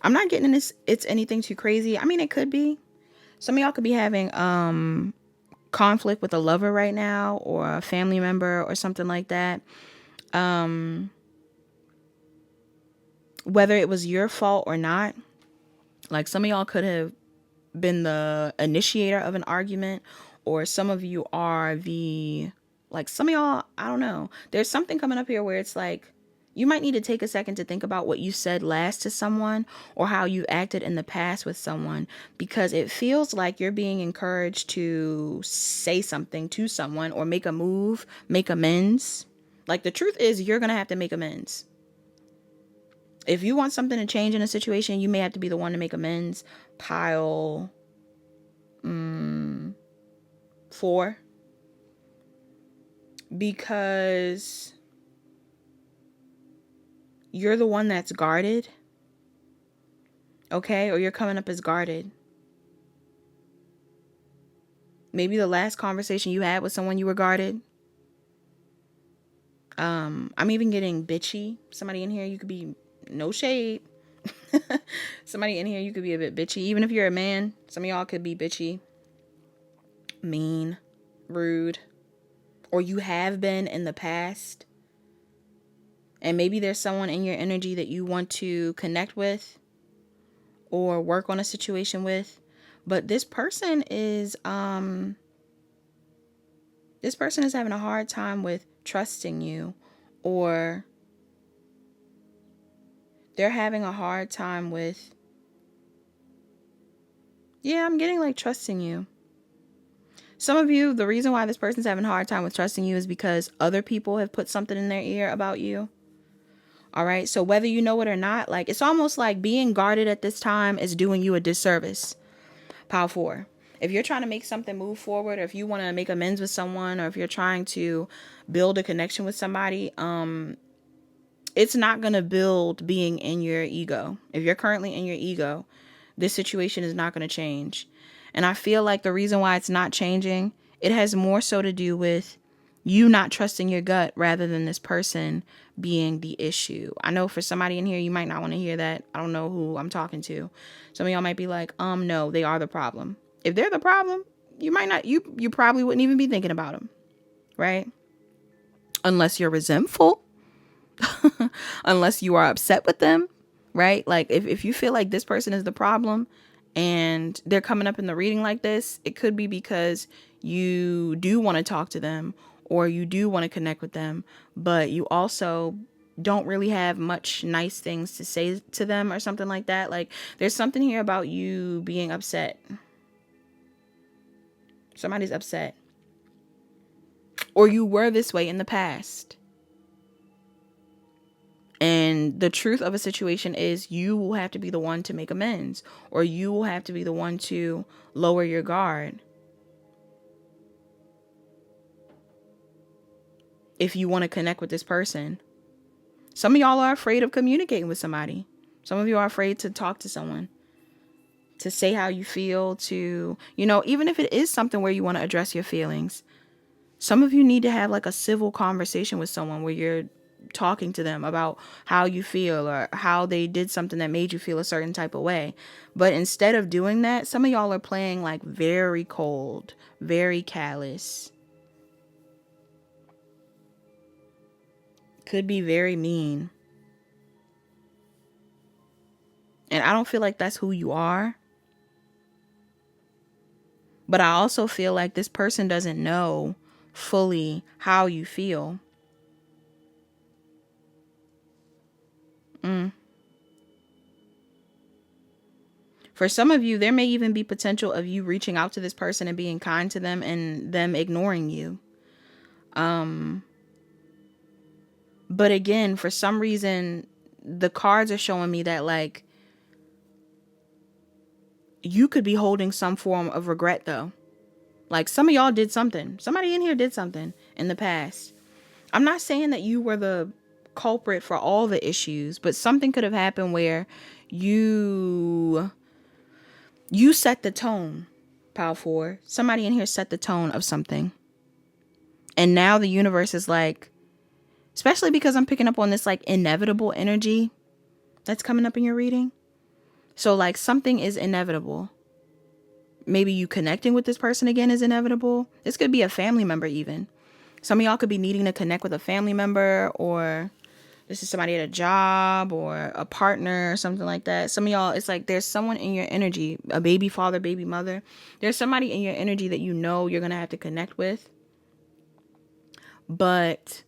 I'm not getting this. It's anything too crazy. I mean, it could be. Some of y'all could be having conflict with a lover right now, or a family member, or something like that. Whether it was your fault or not, like some of y'all could have been the initiator of an argument, or some of you are the, like some of y'all, I don't know. There's something coming up here where it's like you might need to take a second to think about what you said last to someone, or how you acted in the past with someone, because it feels like you're being encouraged to say something to someone or make a move, make amends. Like the truth is, you're going to have to make amends. If you want something to change in a situation, you may have to be the one to make amends. Pile 4. Because you're the one that's guarded. Okay? Or you're coming up as guarded. Maybe the last conversation you had with someone, you were guarded. I'm even getting bitchy. Somebody in here, you could be, no shade. Somebody in here, you could be a bit bitchy. Even if you're a man, some of y'all could be bitchy, mean, rude, or you have been in the past. And maybe there's someone in your energy that you want to connect with or work on a situation with. But this person is having a hard time with trusting you, or they're having a hard time with, I'm getting like trusting you. Some of you, the reason why this person's having a hard time with trusting you is because other people have put something in their ear about you. All right. So whether you know it or not, like it's almost like being guarded at this time is doing you a disservice. Pile 4. If you're trying to make something move forward, or if you want to make amends with someone, or if you're trying to build a connection with somebody, it's not going to build being in your ego. If you're currently in your ego, this situation is not going to change. And I feel like the reason why it's not changing, it has more so to do with you not trusting your gut rather than this person being the issue. I know for somebody in here, you might not want to hear that. I don't know who I'm talking to. Some of y'all might be like, no, they are the problem. If they're the problem, you might not, you probably wouldn't even be thinking about them, right? Unless you're resentful, unless you are upset with them, right? Like if you feel like this person is the problem and they're coming up in the reading like this, it could be because you do want to talk to them, or you do want to connect with them, but you also don't really have much nice things to say to them or something like that. Like there's something here about you being upset. Somebody's upset. Or you were this way in the past. And the truth of a situation is you will have to be the one to make amends, or you will have to be the one to lower your guard if you want to connect with this person. Some of y'all are afraid of communicating with somebody. Some of you are afraid to talk to someone, to say how you feel, to, even if it is something where you want to address your feelings. Some of you need to have like a civil conversation with someone where you're talking to them about how you feel, or how they did something that made you feel a certain type of way. But instead of doing that, some of y'all are playing like very cold, very callous. Could be very mean. And I don't feel like that's who you are. But I also feel like this person doesn't know fully how you feel. For some of you, there may even be potential of you reaching out to this person and being kind to them, and them ignoring you. But again, for some reason, the cards are showing me that like you could be holding some form of regret though. Like some of y'all did something. Somebody in here did something in the past. I'm not saying that you were the culprit for all the issues, but something could have happened where you set the tone. Pile 4. Somebody in here set the tone of something. And now the universe is like, especially because I'm picking up on this like inevitable energy that's coming up in your reading. So like something is inevitable. Maybe you connecting with this person again is inevitable. This could be a family member even. Some of y'all could be needing to connect with a family member, or this is somebody at a job or a partner or something like that. Some of y'all, it's like there's someone in your energy, a baby father, baby mother. There's somebody in your energy that you know you're going to have to connect with. But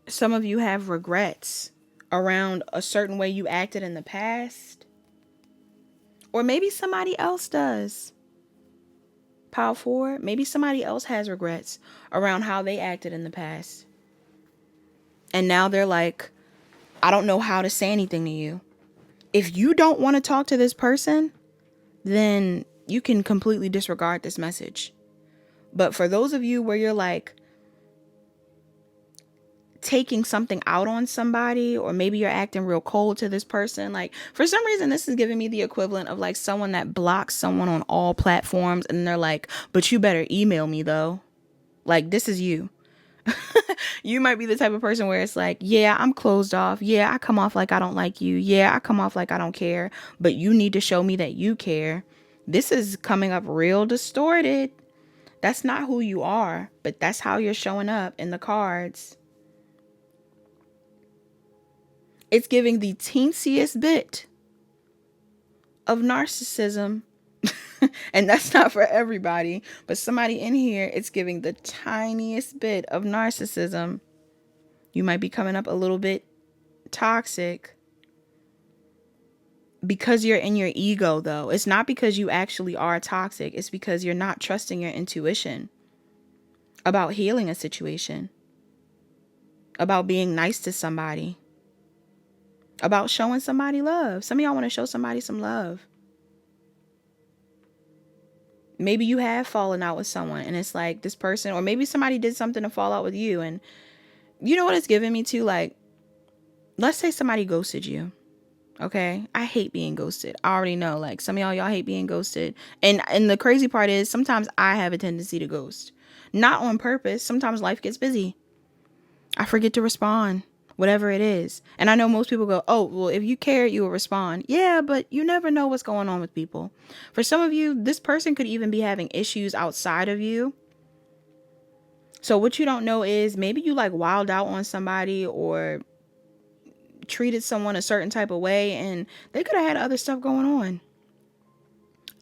some of you have regrets around a certain way you acted in the past. Or maybe somebody else does. Pile 4, maybe somebody else has regrets around how they acted in the past. And now they're like, I don't know how to say anything to you. If you don't want to talk to this person, then you can completely disregard this message. But for those of you where you're like taking something out on somebody, or maybe you're acting real cold to this person, like for some reason this is giving me the equivalent of like someone that blocks someone on all platforms and they're like, but you better email me though. Like, this is you. You might be the type of person where it's like, yeah, I'm closed off. Yeah, I come off like I don't like you. Yeah, I come off like I don't care. But you need to show me that you care. This is coming up real distorted. That's not who you are, but that's how you're showing up in the cards. It's giving the teensiest bit of narcissism. And that's not for everybody, but somebody in here, it's giving the tiniest bit of narcissism. You might be coming up a little bit toxic because you're in your ego, though. It's not because you actually are toxic. It's because you're not trusting your intuition about healing a situation, about being nice to somebody, about showing somebody love. Some of y'all want to show somebody some love. Maybe you have fallen out with someone and it's like this person, or maybe somebody did something to fall out with you. And you know what it's giving me to? Like, let's say somebody ghosted you. Okay. I hate being ghosted. I already know, like some of y'all hate being ghosted. And the crazy part is sometimes I have a tendency to ghost, not on purpose. Sometimes life gets busy. I forget to respond, whatever it is. And I know most people go, oh, well, if you care, you will respond. Yeah, but you never know what's going on with people. For some of you, this person could even be having issues outside of you. So what you don't know is maybe you like wild out on somebody or treated someone a certain type of way and they could have had other stuff going on.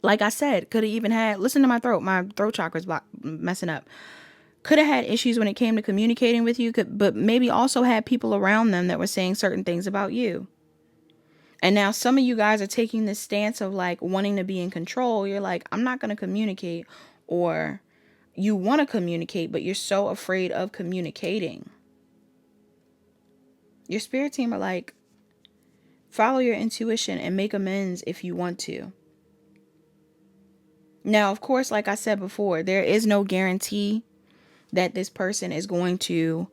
Like I said, could have even had, listen to my throat chakra's messing up. Could have had issues when it came to communicating with you, but maybe also had people around them that were saying certain things about you. And now some of you guys are taking this stance of like wanting to be in control. You're like, I'm not going to communicate, or you want to communicate, but you're so afraid of communicating. Your spirit team are like, follow your intuition and make amends if you want to. Now, of course, like I said before, there is no guarantee that this person is going to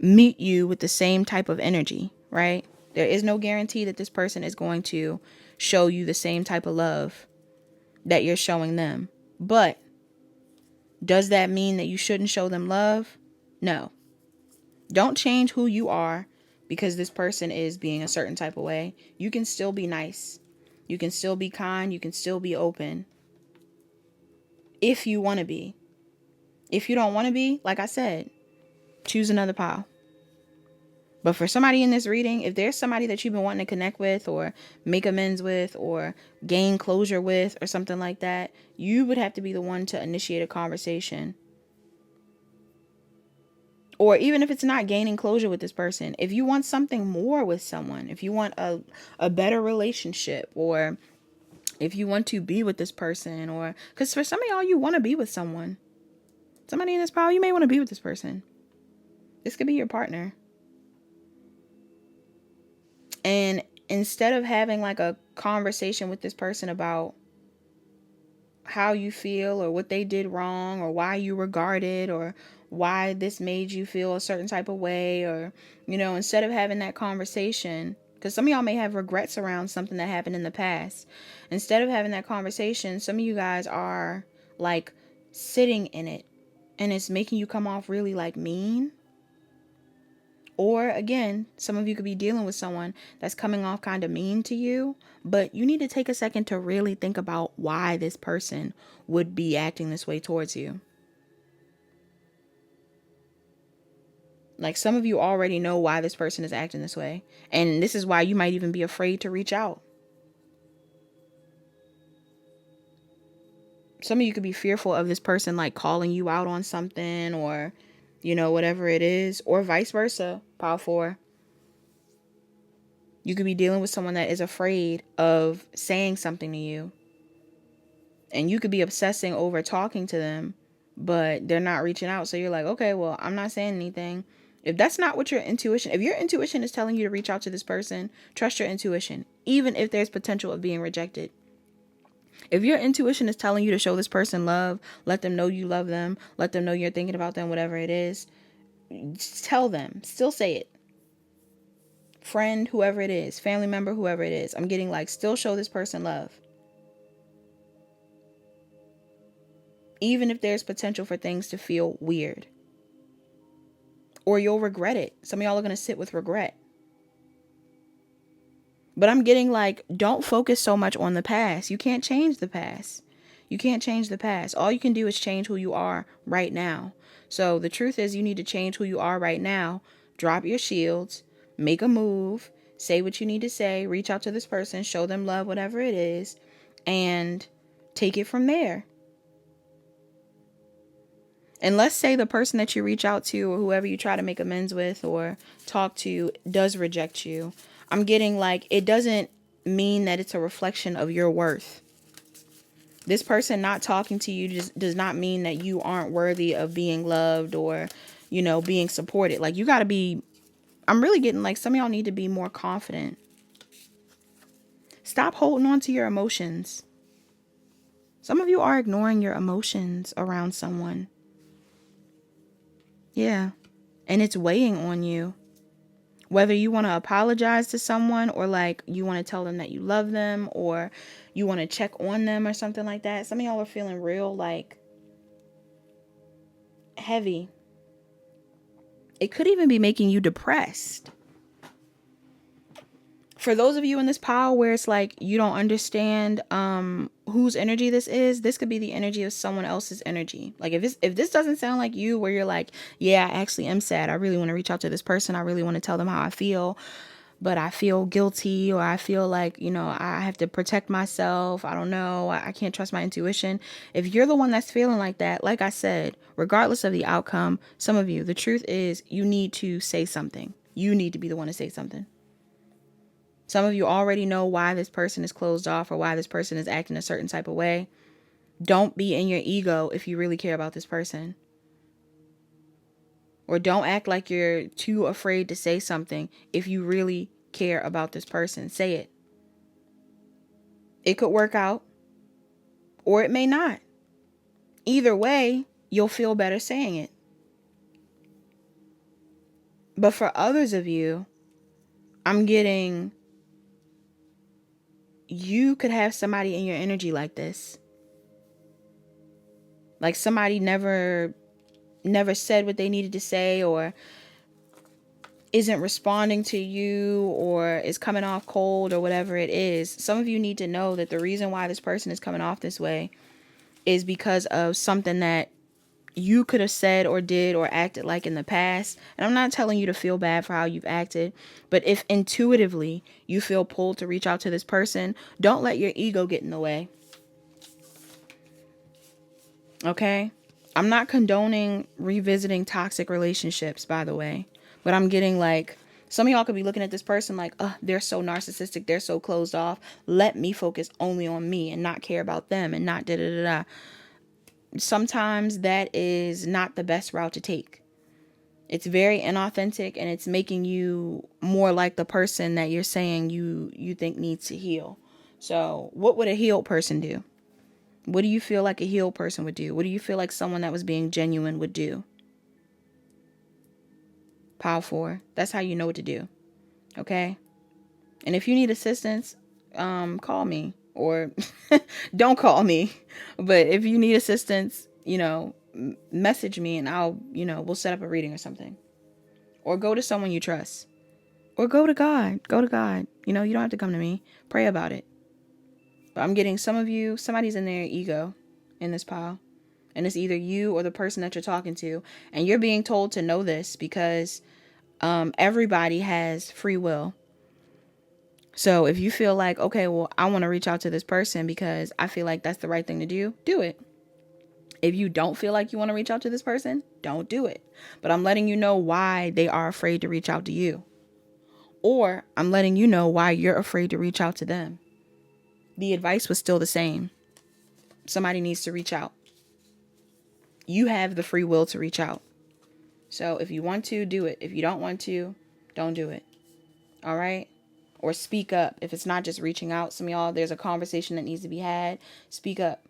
meet you with the same type of energy, right? There is no guarantee that this person is going to show you the same type of love that you're showing them. But does that mean that you shouldn't show them love? No. Don't change who you are because this person is being a certain type of way. You can still be nice. You can still be kind. You can still be open. If you want to be. If you don't want to be, like I said, choose another pile. But for somebody in this reading, if there's somebody that you've been wanting to connect with or make amends with or gain closure with or something like that, you would have to be the one to initiate a conversation. Or even if it's not gaining closure with this person, if you want something more with someone, if you want a better relationship, or if you want to be with this person, or because for some of y'all, you want to be with someone. Somebody in this pile, you may want to be with this person. This could be your partner. And instead of having like a conversation with this person about how you feel or what they did wrong or why you regard it or why this made you feel a certain type of way, or, you know, instead of having that conversation, Because some of y'all may have regrets around something that happened in the past. Instead of having that conversation, some of you guys are like sitting in it, and it's making you come off really like mean. Or again, some of you could be dealing with someone that's coming off kind of mean to you, but you need to take a second to really think about why this person would be acting this way towards you. Like, some of you already know why this person is acting this way. And this is why you might even be afraid to reach out. Some of you could be fearful of this person like calling you out on something, or, you know, whatever it is, or vice versa. Power 4. You could be dealing with someone that is afraid of saying something to you. And you could be obsessing over talking to them, but they're not reaching out. So you're like, okay, well, I'm not saying anything. If that's not what your intuition, if your intuition is telling you to reach out to this person, trust your intuition, even if there's potential of being rejected. If your intuition is telling you to show this person love, let them know you love them, let them know you're thinking about them, whatever it is, tell them, still say it. Friend, whoever it is, family member, whoever it is, I'm getting like, still show this person love. Even if there's potential for things to feel weird. Or you'll regret it. Some of y'all are going to sit with regret. But I'm getting like, don't focus so much on the past. You can't change the past. You can't change the past. All you can do is change who you are right now. So the truth is, you need to change who you are right now. Drop your shields. Make a move. Say what you need to say. Reach out to this person. Show them love, whatever it is. And take it from there. And let's say the person that you reach out to, or whoever you try to make amends with or talk to, does reject you. I'm getting like, it doesn't mean that it's a reflection of your worth. This person not talking to you just does not mean that you aren't worthy of being loved or, you know, being supported. Like, you got to be, I'm really getting like, some of y'all need to be more confident. Stop holding on to your emotions. Some of you are ignoring your emotions around someone. Yeah. And it's weighing on you. Whether you want to apologize to someone, or like you want to tell them that you love them, or you want to check on them or something like that. Some of y'all are feeling real like heavy. It could even be making you depressed. For those of you in this pile where it's like you don't understand whose energy this could be the energy of someone else's energy. Like, if this doesn't sound like you, where you're like, yeah, I actually am sad. I really want to reach out to this person. I really want to tell them how I feel, but I feel guilty, or I feel like, you know, I have to protect myself. I don't know. I can't trust my intuition. If you're the one that's feeling like that, like I said, regardless of the outcome, some of you, the truth is, you need to say something. You need to be the one to say something. Some of you already know why this person is closed off, or why this person is acting a certain type of way. Don't be in your ego if you really care about this person. Or don't act like you're too afraid to say something if you really care about this person. Say it. It could work out, or it may not. Either way, you'll feel better saying it. But for others of you, I'm getting, you could have somebody in your energy like this. Like, somebody never said what they needed to say, or isn't responding to you, or is coming off cold, or whatever it is. Some of you need to know that the reason why this person is coming off this way is because of something that you could have said or did or acted like in the past. And I'm not telling you to feel bad for how you've acted, but if intuitively you feel pulled to reach out to this person, don't let your ego get in the way. Okay? I'm not condoning revisiting toxic relationships, by the way, but I'm getting like, some of y'all could be looking at this person like, oh, they're so narcissistic, they're so closed off. Let me focus only on me and not care about them and not da-da-da-da. Sometimes that is not the best route to take. It's very inauthentic, and it's making you more like the person that you're saying you think needs to heal. So what would a healed person do? What do you feel like a healed person would do? What do you feel like someone that was being genuine would do? Power 4. That's how you know what to do. Okay? And if you need assistance, call me, or don't call me. But if you need assistance, message me, and I'll, we'll set up a reading or something. Or go to someone you trust. Or go to God. Go to God. You don't have to come to me. Pray about it. But I'm getting somebody's in their ego in this pile. And it's either you or the person that you're talking to. And you're being told to know this because everybody has free will. So if you feel like, okay, well, I want to reach out to this person because I feel like that's the right thing to do it. If you don't feel like you want to reach out to this person, don't do it. But I'm letting you know why they are afraid to reach out to you. Or I'm letting you know why you're afraid to reach out to them. The advice was still the same. Somebody needs to reach out. You have the free will to reach out. So if you want to, do it. If you don't want to, don't do it. All right? Or speak up. If it's not just reaching out, some of y'all, there's a conversation that needs to be had. Speak up.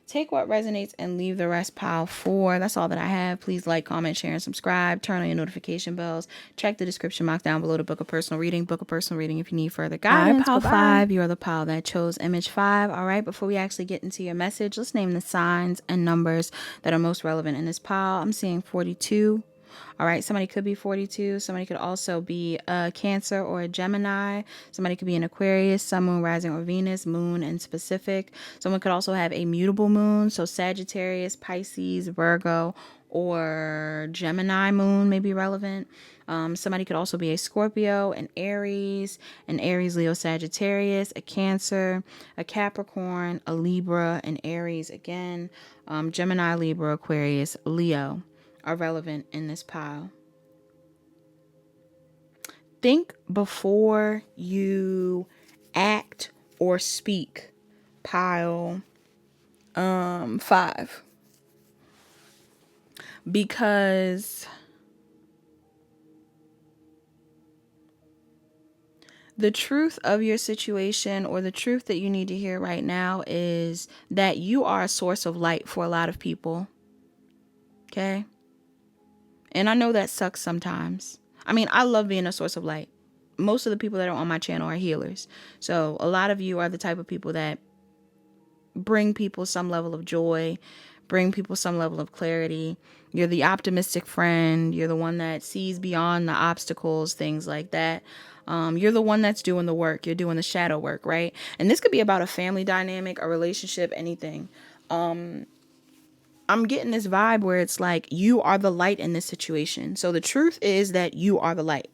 Take what resonates and leave the rest. Pile 4. That's all that I have. Please like, comment, share, and subscribe. Turn on your notification bells. Check the description box down below to book a personal reading. Book a personal reading if you need further guidance. Pile 5. You're the pile that chose image 5. All right. Before we actually get into your message, let's name the signs and numbers that are most relevant in this pile. I'm seeing 42. All right, somebody could be 42. Somebody could also be a Cancer or a Gemini. Somebody could be an Aquarius, Sun, Moon, Rising, or Venus, Moon in specific. Someone could also have a mutable moon, so Sagittarius, Pisces, Virgo, or Gemini moon may be relevant. Somebody could also be a Scorpio, an Aries, Leo, Sagittarius, a Cancer, a Capricorn, a Libra, an Aries again, Gemini, Libra, Aquarius, Leo are relevant in this pile. Think before you act or speak. Pile 5. Because the truth of your situation, or the truth that you need to hear right now, is that you are a source of light for a lot of people. Okay? And I know that sucks sometimes. I mean, I love being a source of light. Most of the people that are on my channel are healers. So a lot of you are the type of people that bring people some level of joy, bring people some level of clarity. You're the optimistic friend. You're the one that sees beyond the obstacles, things like that. You're the one that's doing the work. You're doing the shadow work, right? And this could be about a family dynamic, a relationship, anything. I'm getting this vibe where it's like you are the light in this situation. So the truth is that you are the light.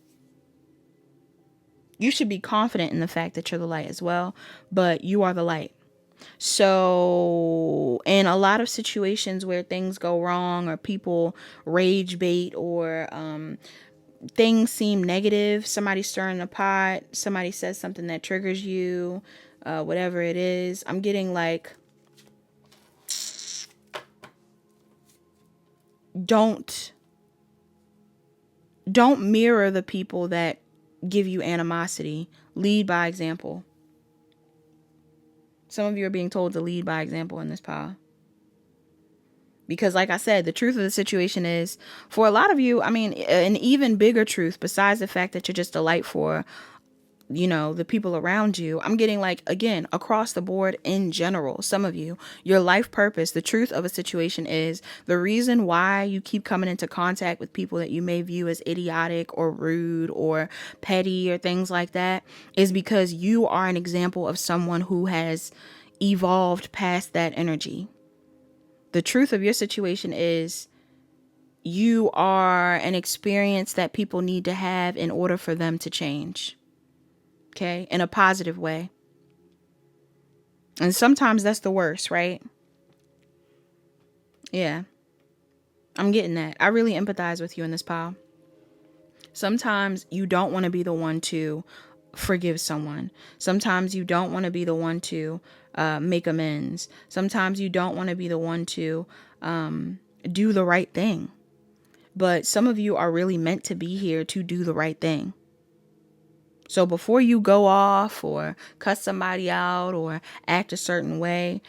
You should be confident in the fact that you're the light as well, but you are the light. So in a lot of situations where things go wrong, or people rage bait, or things seem negative, somebody stirring the pot, somebody says something that triggers you, whatever it is, I'm getting like, don't mirror the people that give you animosity. Lead by example. Some of you are being told to lead by example in this pile. Because like I said, the truth of the situation is, for a lot of you, I mean, an even bigger truth, besides the fact that you're just a light for, the people around you, I'm getting like, again, across the board in general, some of you, your life purpose, the truth of a situation is, the reason why you keep coming into contact with people that you may view as idiotic or rude or petty or things like that, is because you are an example of someone who has evolved past that energy. The truth of your situation is, you are an experience that people need to have in order for them to change. Okay, in a positive way. And sometimes that's the worst, right? Yeah, I'm getting that. I really empathize with you in this pile. Sometimes you don't want to be the one to forgive someone. Sometimes you don't want to be the one to make amends. Sometimes you don't want to be the one to do the right thing. But some of you are really meant to be here to do the right thing. So before you go off or cuss somebody out or act a certain way,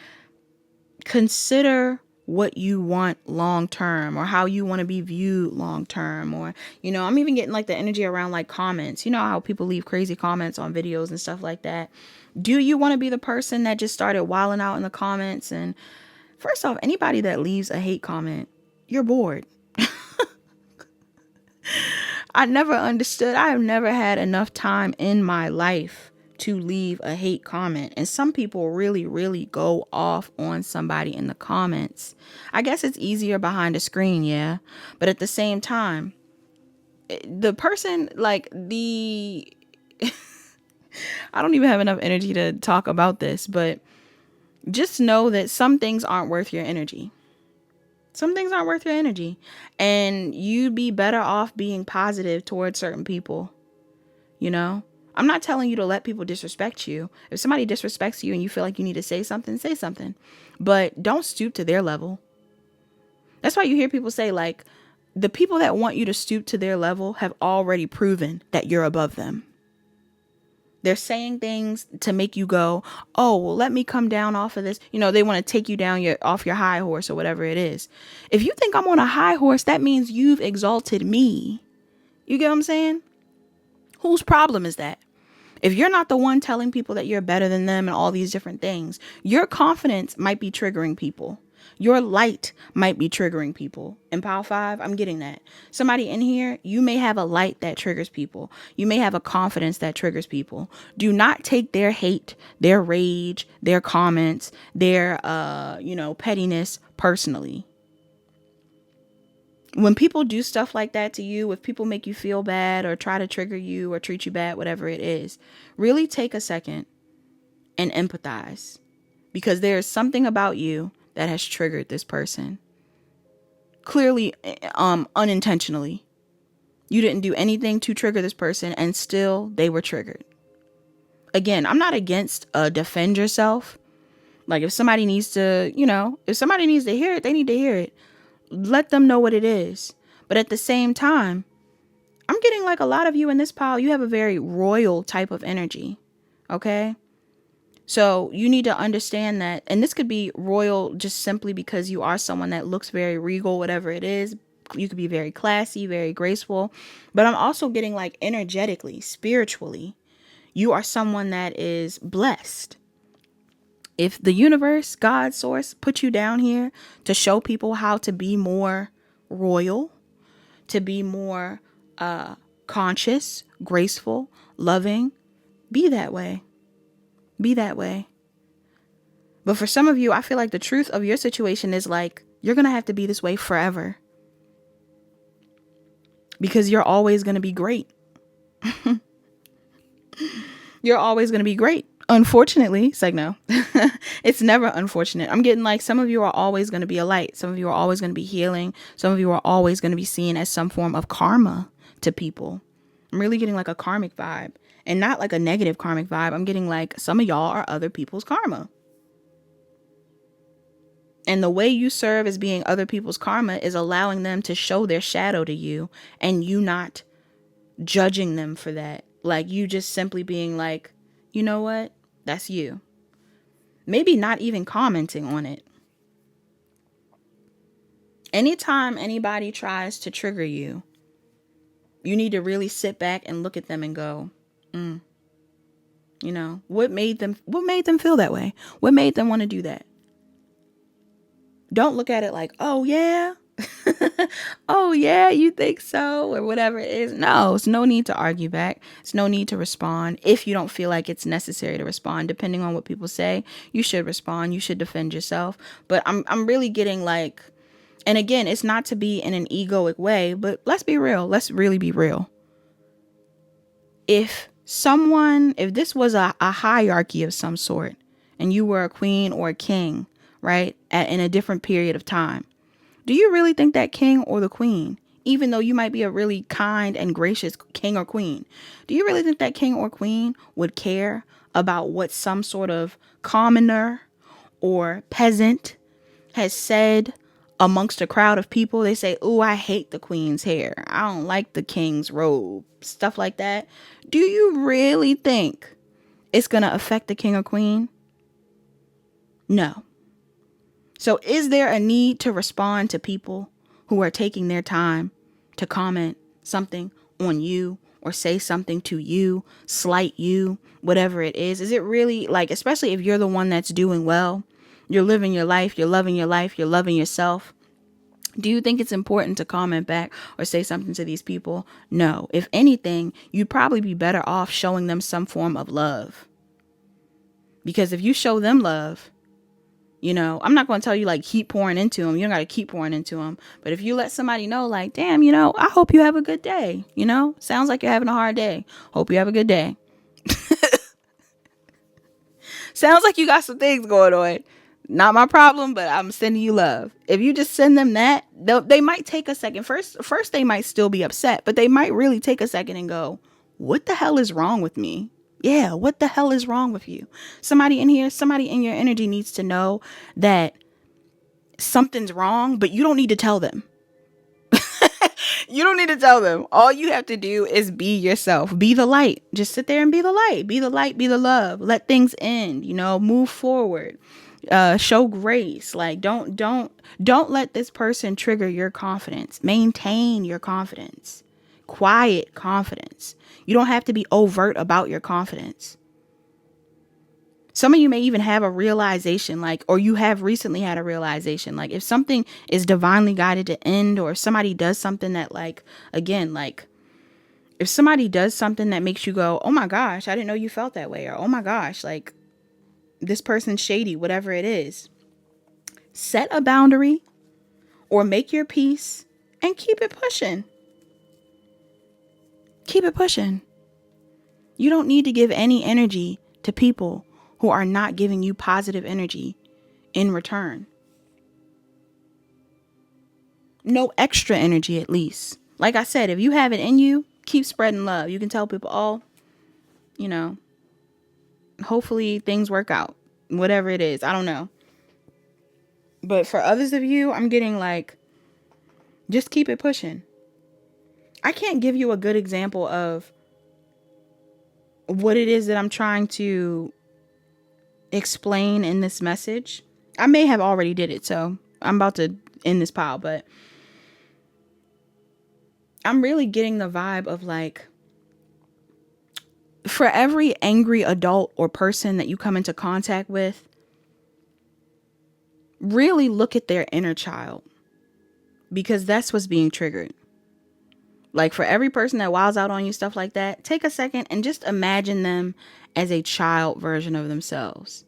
consider what you want long term, or how you want to be viewed long term. Or, I'm even getting like the energy around like comments. You know how people leave crazy comments on videos and stuff like that. Do you want to be the person that just started wilding out in the comments? And first off, anybody that leaves a hate comment, you're bored. I never understood. I have never had enough time in my life to leave a hate comment. And some people really, really go off on somebody in the comments. I guess it's easier behind a screen, yeah. But at the same time, the person, like I don't even have enough energy to talk about this, but just know that some things aren't worth your energy. Some things aren't worth your energy. And you'd be better off being positive towards certain people. I'm not telling you to let people disrespect you. If somebody disrespects you and you feel like you need to say something, say something. But don't stoop to their level. That's why you hear people say, like, the people that want you to stoop to their level have already proven that you're above them. They're saying things to make you go, oh, well, let me come down off of this. They want to take you down off your high horse or whatever it is. If you think I'm on a high horse, that means you've exalted me. You get what I'm saying? Whose problem is that? If you're not the one telling people that you're better than them and all these different things, your confidence might be triggering people. Your light might be triggering people. In Power 5, I'm getting that. Somebody in here, you may have a light that triggers people. You may have a confidence that triggers people. Do not take their hate, their rage, their comments, their, pettiness personally. When people do stuff like that to you, if people make you feel bad or try to trigger you or treat you bad, whatever it is, really take a second and empathize, because there is something about you that has triggered this person. Clearly, unintentionally. You didn't do anything to trigger this person, and still they were triggered. Again, I'm not against defend yourself. Like, if somebody needs to, if somebody needs to hear it, they need to hear it. Let them know what it is. But at the same time, I'm getting like a lot of you in this pile, you have a very royal type of energy. Okay? So you need to understand that. And this could be royal just simply because you are someone that looks very regal, whatever it is. You could be very classy, very graceful. But I'm also getting like energetically, spiritually, you are someone that is blessed. If the universe, God, source, put you down here to show people how to be more royal, to be more conscious, graceful, loving, be that way. Be that way. But for some of you, I feel like the truth of your situation is like, you're going to have to be this way forever. Because you're always going to be great. You're always going to be great. Unfortunately, it's like, no, it's never unfortunate. I'm getting like, some of you are always going to be a light. Some of you are always going to be healing. Some of you are always going to be seen as some form of karma to people. I'm really getting like a karmic vibe, and not like a negative karmic vibe. I'm getting like, some of y'all are other people's karma. And the way you serve as being other people's karma is allowing them to show their shadow to you, and you not judging them for that. Like, you just simply being like, you know what? That's you. Maybe not even commenting on it. Anytime anybody tries to trigger you, you need to really sit back and look at them and go, what made them feel that way? What made them want to do that? Don't look at it like, oh yeah, oh yeah, you think so, or whatever it is. No, it's no need to argue back. It's no need to respond. If you don't feel like it's necessary to respond, depending on what people say, you should respond. You should defend yourself. But I'm really getting like, and again, it's not to be in an egoic way, but let's be real. Let's really be real. If this was a hierarchy of some sort, and you were a queen or a king, right, in a different period of time, do you really think that king or the queen, even though you might be a really kind and gracious king or queen, do you really think that king or queen would care about what some sort of commoner or peasant has said amongst a crowd of people? They say, "Ooh, I hate the queen's hair. I don't like the king's robe." Stuff like that. Do you really think it's going to affect the king or queen? No. So is there a need to respond to people who are taking their time to comment something on you or say something to you, slight you, whatever it is? Is it really like, especially if you're the one that's doing well, you're living your life, you're loving your life, you're loving yourself. Do you think it's important to comment back or say something to these people? No. If anything, you'd probably be better off showing them some form of love. Because if you show them love, you know, I'm not going to tell you like keep pouring into them. You don't got to keep pouring into them. But if you let somebody know like, damn, you know, I hope you have a good day. You know, sounds like you're having a hard day. Hope you have a good day. Sounds like you got some things going on. Not my problem, but I'm sending you love. If you just send them that, they might take a second. First, they might still be upset, but they might really take a second and go, what the hell is wrong with me? Yeah, what the hell is wrong with you? Somebody in here, somebody in your energy needs to know that something's wrong, but you don't need to tell them. You don't need to tell them. All you have to do is be yourself. Be the light. Just sit there and be the light. Be the light. Be the love. Let things end. You know, move forward. Show grace. Like don't let this person trigger your confidence. Maintain your confidence. Quiet confidence. You don't have to be overt about your confidence. Some of you may even have a realization, like, or you have recently had a realization, like if something is divinely guided to end, or if somebody does something that, like, again, like if somebody does something that makes you go, oh my gosh, I didn't know you felt that way. Or, oh my gosh, like this person's shady, whatever it is. Set a boundary or make your peace and keep it pushing. Keep it pushing. You don't need to give any energy to people who are not giving you positive energy in return. No extra energy, at least. Like I said, if you have it in you, keep spreading love. You can tell people, oh, you know, hopefully things work out. Whatever it is, I don't know. But for others of you, I'm getting like, just keep it pushing. I can't give you a good example of what it is that I'm trying to explain in this message. I may have already did it, so I'm about to end this pile, but I'm really getting the vibe of like, for every angry adult or person that you come into contact with, really look at their inner child, because that's what's being triggered. Like for every person that wilds out on you, stuff like that, take a second and just imagine them as a child version of themselves.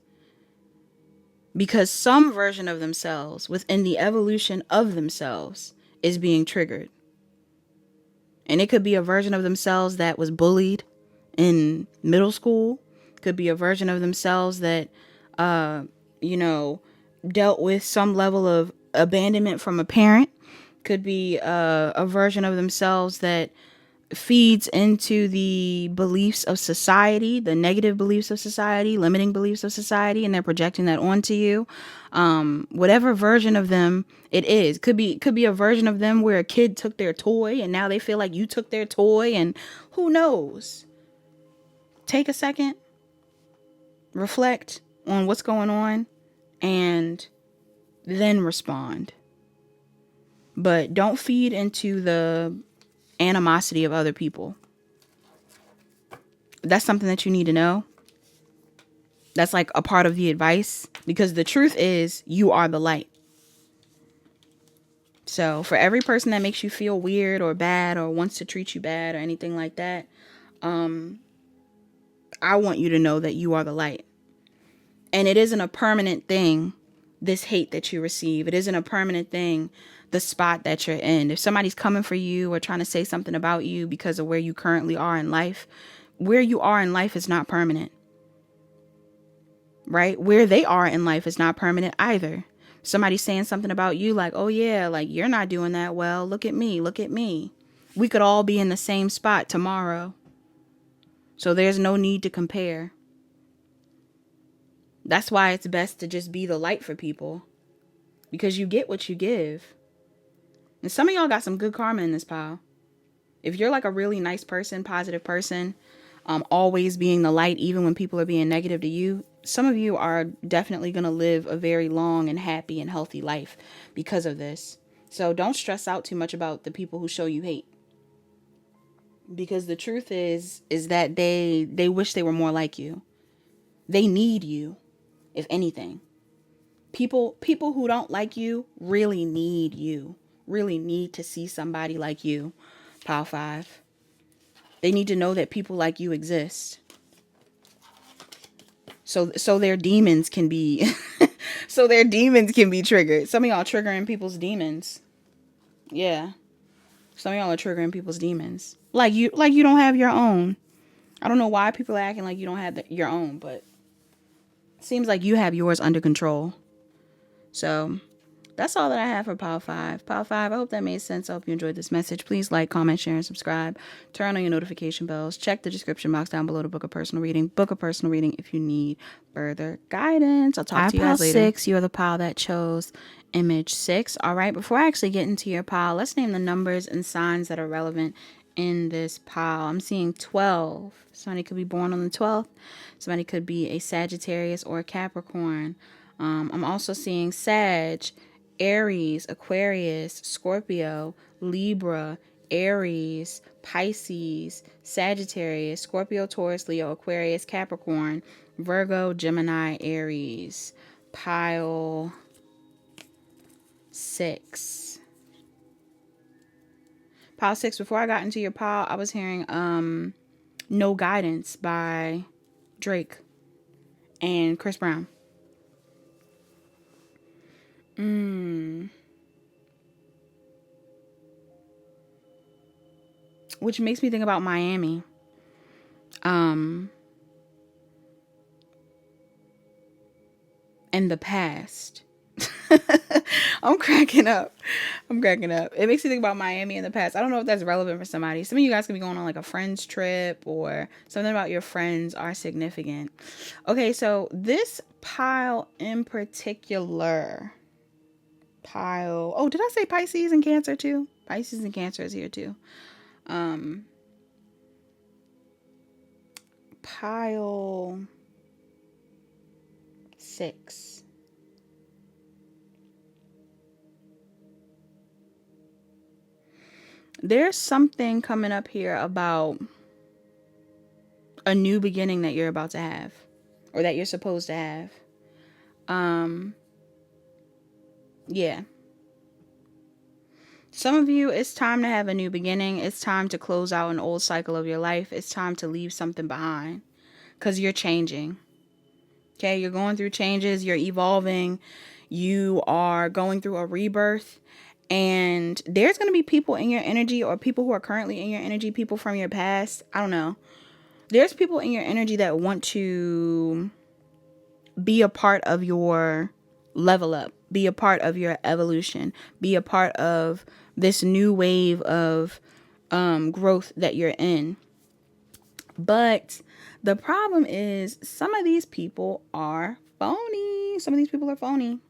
Because some version of themselves within the evolution of themselves is being triggered. And it could be a version of themselves that was bullied in middle school. Could be a version of themselves that, dealt with some level of abandonment from a parent. Could be a version of themselves that feeds into the beliefs of society, the negative beliefs of society, limiting beliefs of society, and they're projecting that onto you. Whatever version of them it is, could be a version of them where a kid took their toy and now they feel like you took their toy, and who knows? Take a second, reflect on what's going on, and then respond. But don't feed into the animosity of other people. That's something that you need to know. That's like a part of the advice, because the truth is you are the light. So for every person that makes you feel weird or bad or wants to treat you bad or anything like that, I want you to know that you are the light. And it isn't a permanent thing, this hate that you receive. It isn't a permanent thing, the spot that you're in. If somebody's coming for you or trying to say something about you because of where you currently are in life, where you are in life is not permanent. Right? Where they are in life is not permanent either. Somebody's saying something about you like, oh yeah, like you're not doing that well. Look at me. Look at me. We could all be in the same spot tomorrow. So there's no need to compare. That's why it's best to just be the light for people, because you get what you give. And some of y'all got some good karma in this pile. If you're like a really nice person, positive person, always being the light, even when people are being negative to you, some of you are definitely going to live a very long and happy and healthy life because of this. So don't stress out too much about the people who show you hate, because the truth is that they wish they were more like you. They need you, if anything. People who don't like you really need you. Really need to see somebody like you. Pile 5. They need to know that people like you exist. So their demons can be so their demons can be triggered. Some of y'all triggering people's demons. Yeah. Some of y'all are triggering people's demons. Like you don't have your own. I don't know why people are acting like you don't have your own, but it seems like you have yours under control. So that's all that I have for Pile 5. Pile 5, I hope that made sense. I hope you enjoyed this message. Please like, comment, share, and subscribe. Turn on your notification bells. Check the description box down below to book a personal reading. Book a personal reading if you need further guidance. I'll talk to you guys later. Pile 6, you're the pile that chose image 6. All right, before I actually get into your pile, let's name the numbers and signs that are relevant in this pile. I'm seeing 12. Somebody could be born on the 12th. Somebody could be a Sagittarius or a Capricorn. I'm also seeing Sag, Aries, Aquarius, Scorpio, Libra, Aries, Pisces, Sagittarius, Scorpio, Taurus, Leo, Aquarius, Capricorn, Virgo, Gemini, Aries. Pile 6. Pile 6, before I got into your pile, I was hearing No Guidance by Drake and Chris Brown. Which makes me think about Miami. And the past. I'm cracking up. It makes me think about Miami in the past. I don't know if that's relevant for somebody. Some of you guys can be going on like a friend's trip, or something about your friends are significant. Okay, so this pile in particular. Oh, did I say Pisces and Cancer too? Pisces and Cancer is here too. Pile 6. There's something coming up here about a new beginning that you're about to have, or that you're supposed to have. Yeah. Some of you, it's time to have a new beginning. It's time to close out an old cycle of your life. It's time to leave something behind, because you're changing. Okay, you're going through changes. You're evolving. You are going through a rebirth. And there's going to be people in your energy, or people who are currently in your energy, people from your past. I don't know. There's people in your energy that want to be a part of your level up, be a part of your evolution, be a part of this new wave of growth that you're in. But the problem is, some of these people are phony. Some of these people are phony.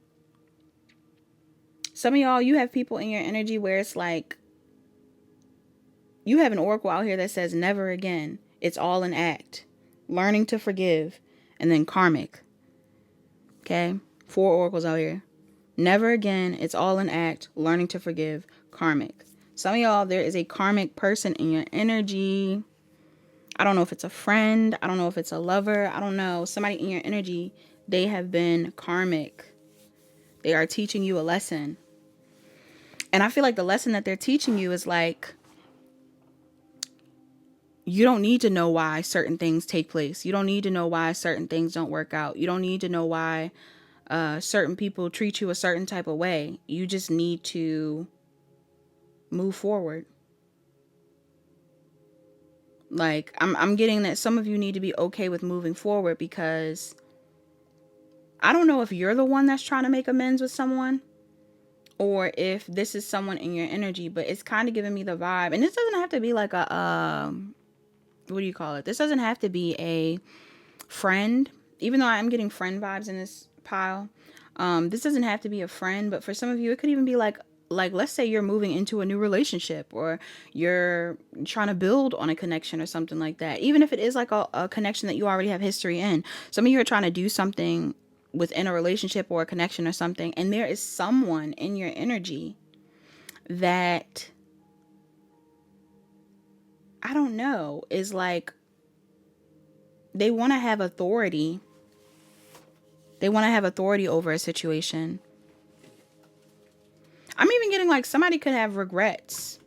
Some of y'all, you have people in your energy where it's like, you have an oracle out here that says never again. It's all an act. Learning to forgive. And then karmic. Okay? 4 oracles out here. Never again. It's all an act. Learning to forgive. Karmic. Some of y'all, there is a karmic person in your energy. I don't know if it's a friend. I don't know if it's a lover. I don't know. Somebody in your energy, they have been karmic. They are teaching you a lesson. And I feel like the lesson that they're teaching you is like, you don't need to know why certain things take place. You don't need to know why certain things don't work out. You don't need to know why certain people treat you a certain type of way. You just need to move forward. Like, I'm getting that some of you need to be okay with moving forward, because I don't know if you're the one that's trying to make amends with someone, or if this is someone in your energy, but it's kind of giving me the vibe. And this doesn't have to be like a, what do you call it? This doesn't have to be a friend, even though I'm getting friend vibes in this pile. This doesn't have to be a friend, but for some of you, it could even be like like, let's say you're moving into a new relationship, or you're trying to build on a connection or something like that. Even if it is like a connection that you already have history in. Some of you are trying to do something within a relationship or a connection or something, and there is someone in your energy that, I don't know, is like, they want to have authority. They want to have authority over a situation. I'm even getting like somebody could have regrets.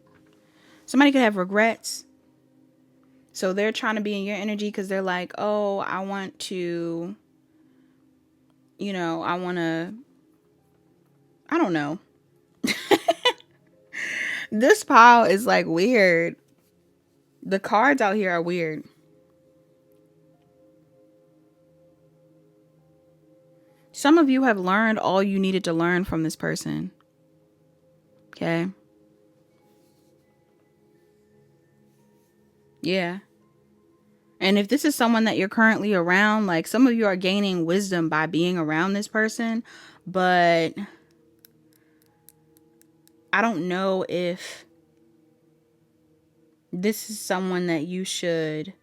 Somebody could have regrets. So they're trying to be in your energy because they're like, oh, I want to, I don't know. This pile is like weird. The cards out here are weird. Some of you have learned all you needed to learn from this person. Okay. Yeah. And if this is someone that you're currently around, like, some of you are gaining wisdom by being around this person, but I don't know if this is someone that you should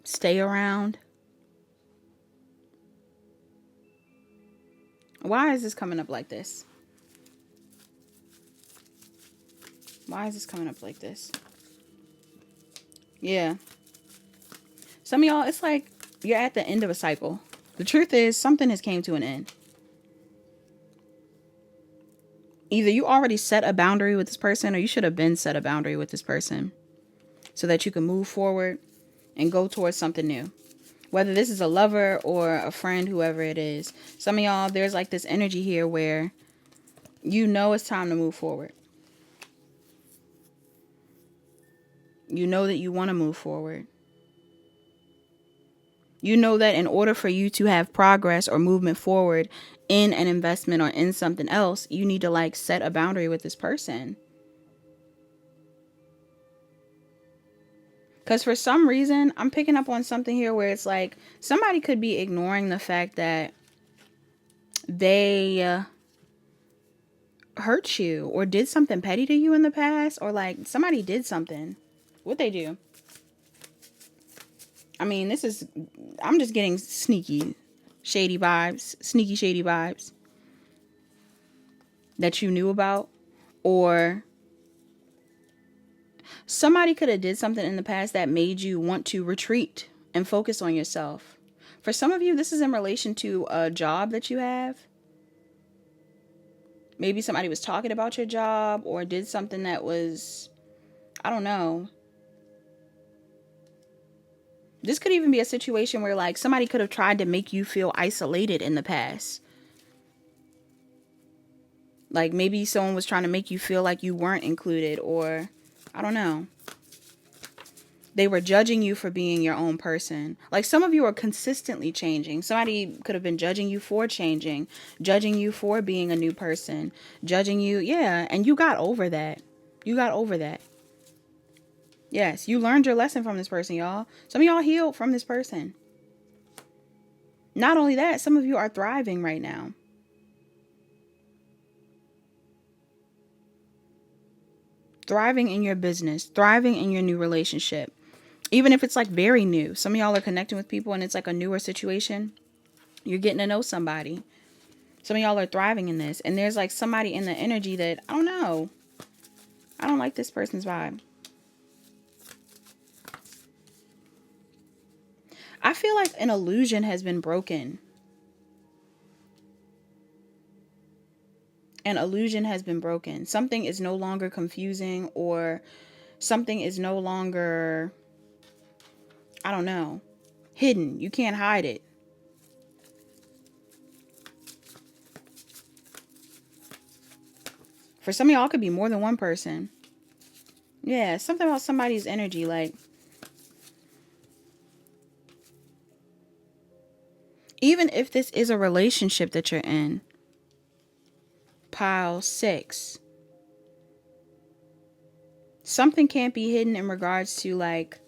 stay around. Why is this coming up like this? Why is this coming up like this? Yeah. Some of y'all, it's like you're at the end of a cycle. The truth is, something has came to an end. Either you already set a boundary with this person, or you should have been set a boundary with this person so that you can move forward and go towards something new. Whether this is a lover or a friend, whoever it is. Some of y'all, there's like this energy here where you know it's time to move forward. You know that you want to move forward. You know that in order for you to have progress or movement forward in an investment or in something else, you need to like set a boundary with this person. Because for some reason, I'm picking up on something here where it's like somebody could be ignoring the fact that they hurt you or did something petty to you in the past, or like somebody did something. What'd they do? I mean, I'm just getting sneaky, shady vibes that you knew about, or somebody could have did something in the past that made you want to retreat and focus on yourself. For some of you, this is in relation to a job that you have. Maybe somebody was talking about your job or did something that was, I don't know. This could even be a situation where like somebody could have tried to make you feel isolated in the past. Like maybe someone was trying to make you feel like you weren't included, or I don't know. They were judging you for being your own person. Like some of you are consistently changing. Somebody could have been judging you for changing, judging you for being a new person, judging you. Yeah. And you got over that. You got over that. Yes, you learned your lesson from this person, y'all. Some of y'all healed from this person. Not only that, some of you are thriving right now. Thriving in your business, thriving in your new relationship. Even if it's like very new. Some of y'all are connecting with people and it's like a newer situation. You're getting to know somebody. Some of y'all are thriving in this. And there's like somebody in the energy that, I don't know. I don't like this person's vibe. I feel like an illusion has been broken. An illusion has been broken. Something is no longer confusing, or something is no longer, I don't know, hidden. You can't hide it. For some of y'all, it could be more than one person. Yeah, something about somebody's energy, like, even if this is a relationship that you're in, pile 6, something can't be hidden in regards to like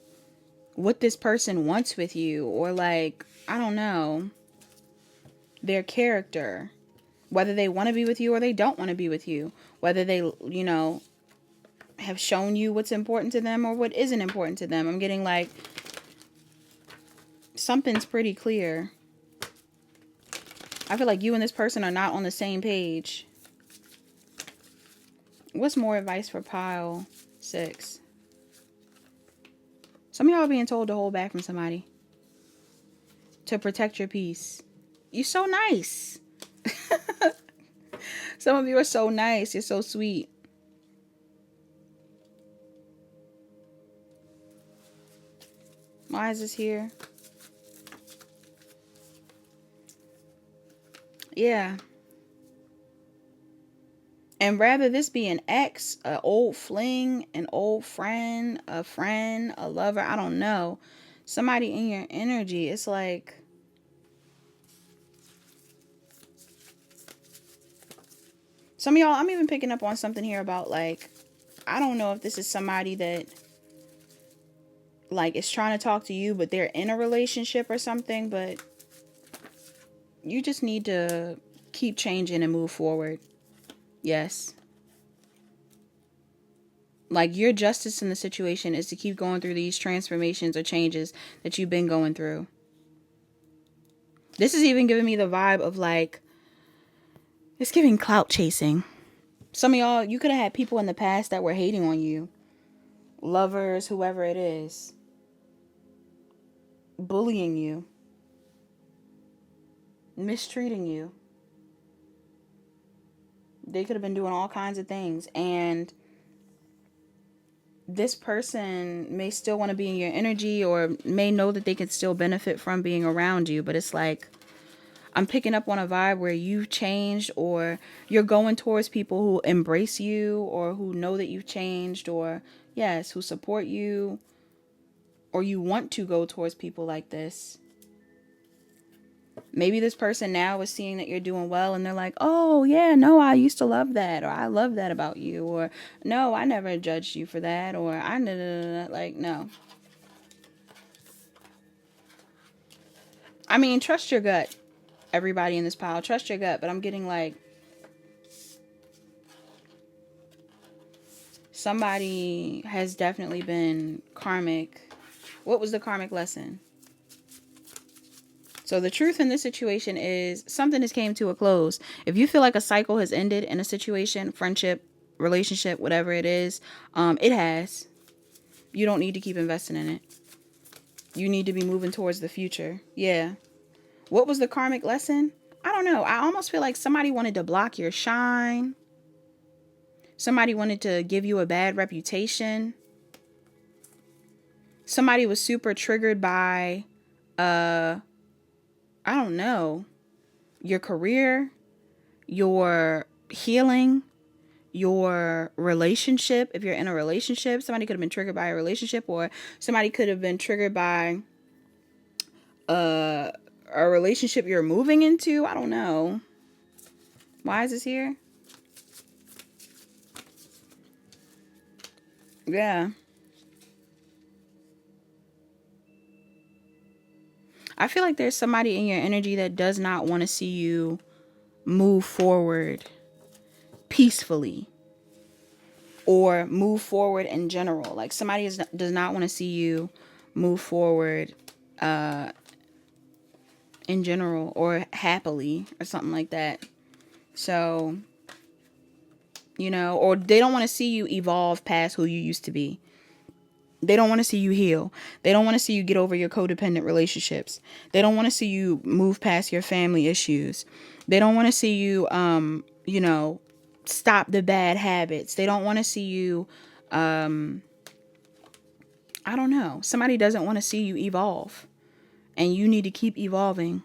what this person wants with you, or like, I don't know, their character, whether they want to be with you or they don't want to be with you, whether they, you know, have shown you what's important to them or what isn't important to them. I'm getting like something's pretty clear. I feel like you and this person are not on the same page. What's more advice for pile 6? Some of y'all are being told to hold back from somebody, to protect your peace. You're so nice. Some of you are so nice. You're so sweet. Why is this here? Yeah. And rather this be an ex, an old fling, an old friend, a lover, I don't know. Somebody in your energy, it's like, some of y'all, I'm even picking up on something here about like, I don't know if this is somebody that like is trying to talk to you, but they're in a relationship or something, but you just need to keep changing and move forward. Yes. Like your justice in the situation is to keep going through these transformations or changes that you've been going through. This is even giving me the vibe of like, it's giving clout chasing. Some of y'all, you could have had people in the past that were hating on you. Lovers, whoever it is. Bullying you. Mistreating you. They could have been doing all kinds of things. And this person may still want to be in your energy or may know that they can still benefit from being around you. But it's like, I'm picking up on a vibe where you've changed or you're going towards people who embrace you or who know that you've changed or, yes, who support you, or you want to go towards people like this. Maybe this person now is seeing that you're doing well and they're like, oh, yeah, no, I used to love that, or I love that about you, or no, I never judged you for that, or like, no. I mean, trust your gut. Everybody in this pile, trust your gut. But I'm getting like somebody has definitely been karmic. What was the karmic lesson? So the truth in this situation is something has came to a close. If you feel like a cycle has ended in a situation, friendship, relationship, whatever it is, it has. You don't need to keep investing in it. You need to be moving towards the future. Yeah. What was the karmic lesson? I don't know. I almost feel like somebody wanted to block your shine. Somebody wanted to give you a bad reputation. Somebody was super triggered by, I don't know, your career, your healing, your relationship. If you're in a relationship, somebody could have been triggered by a relationship, or somebody could have been triggered by a relationship you're moving into. I don't know. Why is this here? Yeah. I feel like there's somebody in your energy that does not want to see you move forward peacefully or move forward in general. Like somebody does not want to see you move forward in general or happily or something like that. So, you know, or they don't want to see you evolve past who you used to be. They don't want to see you heal. They don't want to see you get over your codependent relationships. They don't want to see you move past your family issues. They don't want to see you, you know, stop the bad habits. They don't want to see you, I don't know. Somebody doesn't want to see you evolve. And you need to keep evolving.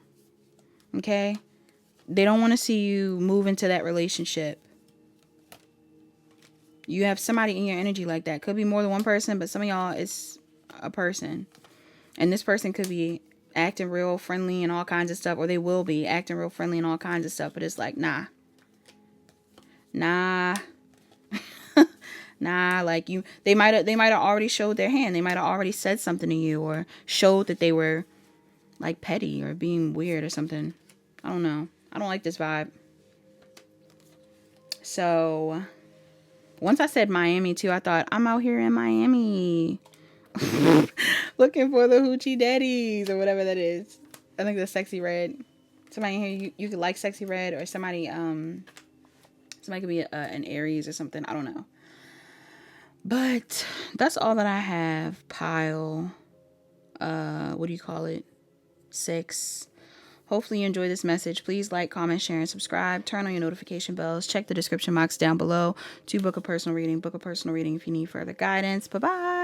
Okay? They don't want to see you move into that relationship. You have somebody in your energy like that. Could be more than one person, but some of y'all, it's a person. And this person could be acting real friendly and all kinds of stuff, or they will be acting real friendly and all kinds of stuff, but it's like, nah. Nah. Nah, like they might have already showed their hand. They might have already said something to you or showed that they were like petty or being weird or something. I don't know. I don't like this vibe. So once I said Miami too, I thought I'm out here in Miami looking for the hoochie daddies or whatever that is. I think the sexy red. Somebody in here, you could like sexy red, or somebody could be an Aries or something. I don't know. But that's all that I have. Pile. What do you call it? 6. Hopefully you enjoy this message. Please like, comment, share, and subscribe. Turn on your notification bells. Check the description box down below to book a personal reading. Book a personal reading if you need further guidance. Bye-bye.